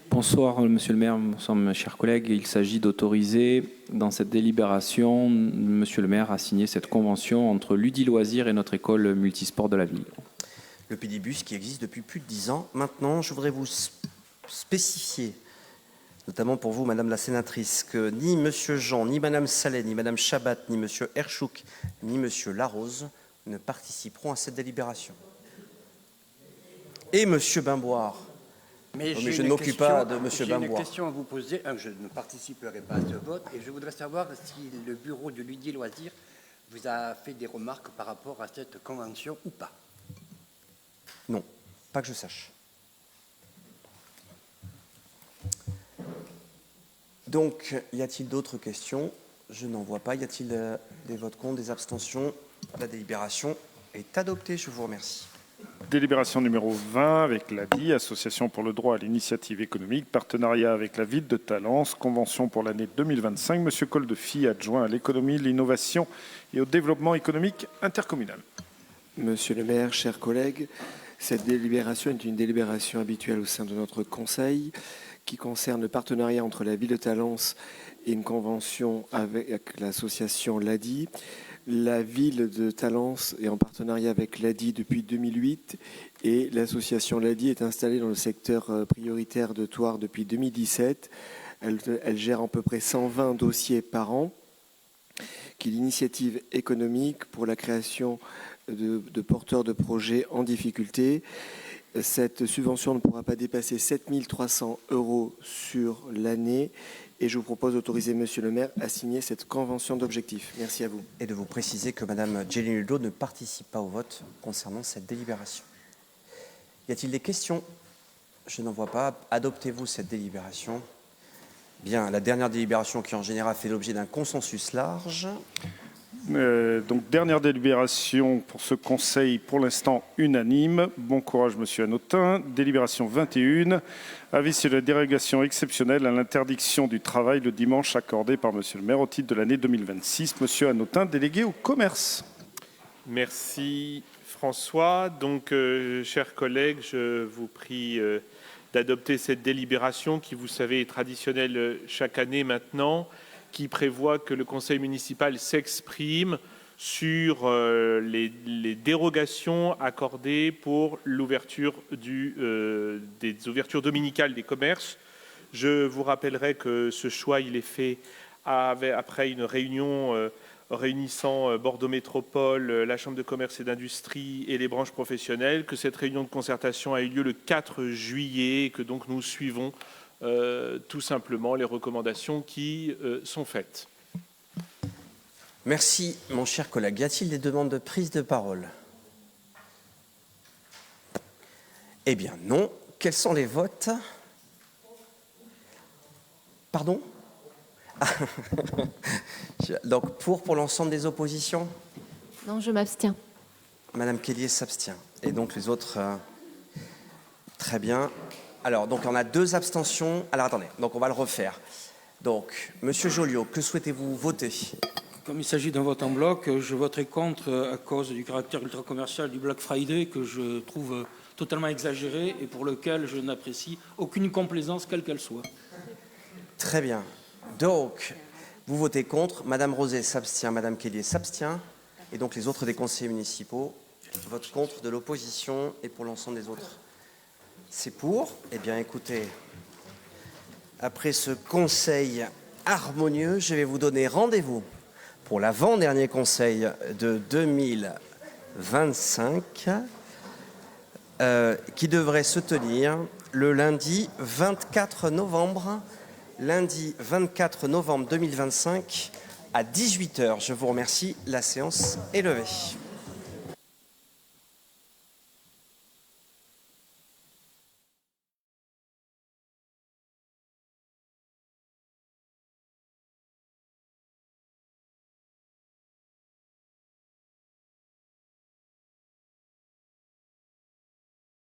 Bonsoir, Monsieur le maire, bonsoir, mes chers collègues. Il s'agit d'autoriser, dans cette délibération, Monsieur le maire a signé cette convention entre Ludi Loisirs et notre école multisport de la ville. Le Pédibus qui existe depuis plus de 10 ans. Maintenant, je voudrais vous spécifier, notamment pour vous, Madame la sénatrice, que ni Monsieur Jean, ni Madame Saleh, ni Madame Chabat, ni Monsieur Herchouk, ni Monsieur Larose ne participeront à cette délibération. Et Monsieur Bimboire. Mais je ne m'occupe pas de Monsieur Bimboire. J'ai une question à vous poser. Je ne participerai pas à ce vote et je voudrais savoir si le bureau de Ludi Loisirs vous a fait des remarques par rapport à cette convention ou pas. Non, pas que je sache. Donc, y a-t-il d'autres questions? Je n'en vois pas. Y a-t-il des votes contre, des abstentions? La délibération est adoptée. Je vous remercie. Délibération numéro 20 avec l'ADI, Association pour le droit à l'initiative économique, partenariat avec la ville de Talence, convention pour l'année 2025. Monsieur Coldefi, adjoint à l'économie, l'innovation et au développement économique intercommunal. Monsieur le maire, chers collègues, cette délibération est une délibération habituelle au sein de notre conseil qui concerne le partenariat entre la ville de Talence et une convention avec l'association l'ADI. La ville de Talence est en partenariat avec l'ADI depuis 2008 et l'association l'ADI est installée dans le secteur prioritaire de Thouars depuis 2017. Elle gère à peu près 120 dossiers par an, qui est l'initiative économique pour la création de porteurs de projets en difficulté. Cette subvention ne pourra pas dépasser 7 300 € sur l'année et je vous propose d'autoriser Monsieur le maire à signer cette convention d'objectifs. Merci à vous. Et de vous préciser que Madame Djellin Ludo ne participe pas au vote concernant cette délibération. Y a-t-il des questions? Je n'en vois pas. Adoptez-vous cette délibération. Bien, la dernière délibération qui en général fait l'objet d'un consensus large. Donc, dernière délibération pour ce conseil, pour l'instant unanime. Bon courage, monsieur Hanotin. Délibération 21. Avis sur la dérogation exceptionnelle à l'interdiction du travail le dimanche accordée par monsieur le maire au titre de l'année 2026. Monsieur Hanotin, délégué au commerce. Merci François. Donc, chers collègues, je vous prie d'adopter cette délibération qui, vous savez, est traditionnelle chaque année maintenant, qui prévoit que le conseil municipal s'exprime sur les dérogations accordées pour l'ouverture des ouvertures dominicales des commerces. Je vous rappellerai que ce choix, il est fait après une réunion réunissant Bordeaux Métropole, la Chambre de commerce et d'industrie et les branches professionnelles, que cette réunion de concertation a eu lieu le 4 juillet et que donc nous suivons tout simplement les recommandations qui sont faites. Merci, mon cher collègue. Y a-t-il des demandes de prise de parole? Eh bien, non. Quels sont les votes? Pardon? Donc, pour l'ensemble des oppositions? Non, je m'abstiens. Madame Kellier s'abstient. Et donc, les autres... Très bien. Alors, donc, on a 2 abstentions. Alors, attendez. Donc, on va le refaire. Donc, Monsieur Joliot, que souhaitez-vous voter? Comme il s'agit d'un vote en bloc, je voterai contre à cause du caractère ultra-commercial du Black Friday que je trouve totalement exagéré et pour lequel je n'apprécie aucune complaisance, quelle qu'elle soit. Très bien. Donc, vous votez contre. Madame Rosé s'abstient. Madame Kellier s'abstient. Et donc, les autres des conseillers municipaux votent contre de l'opposition. Et pour l'ensemble des autres, c'est pour. Eh bien, écoutez, après ce conseil harmonieux, je vais vous donner rendez-vous pour l'avant-dernier conseil de 2025 qui devrait se tenir le lundi 24 novembre. Lundi 24 novembre 2025 à 18 h. Je vous remercie. La séance est levée.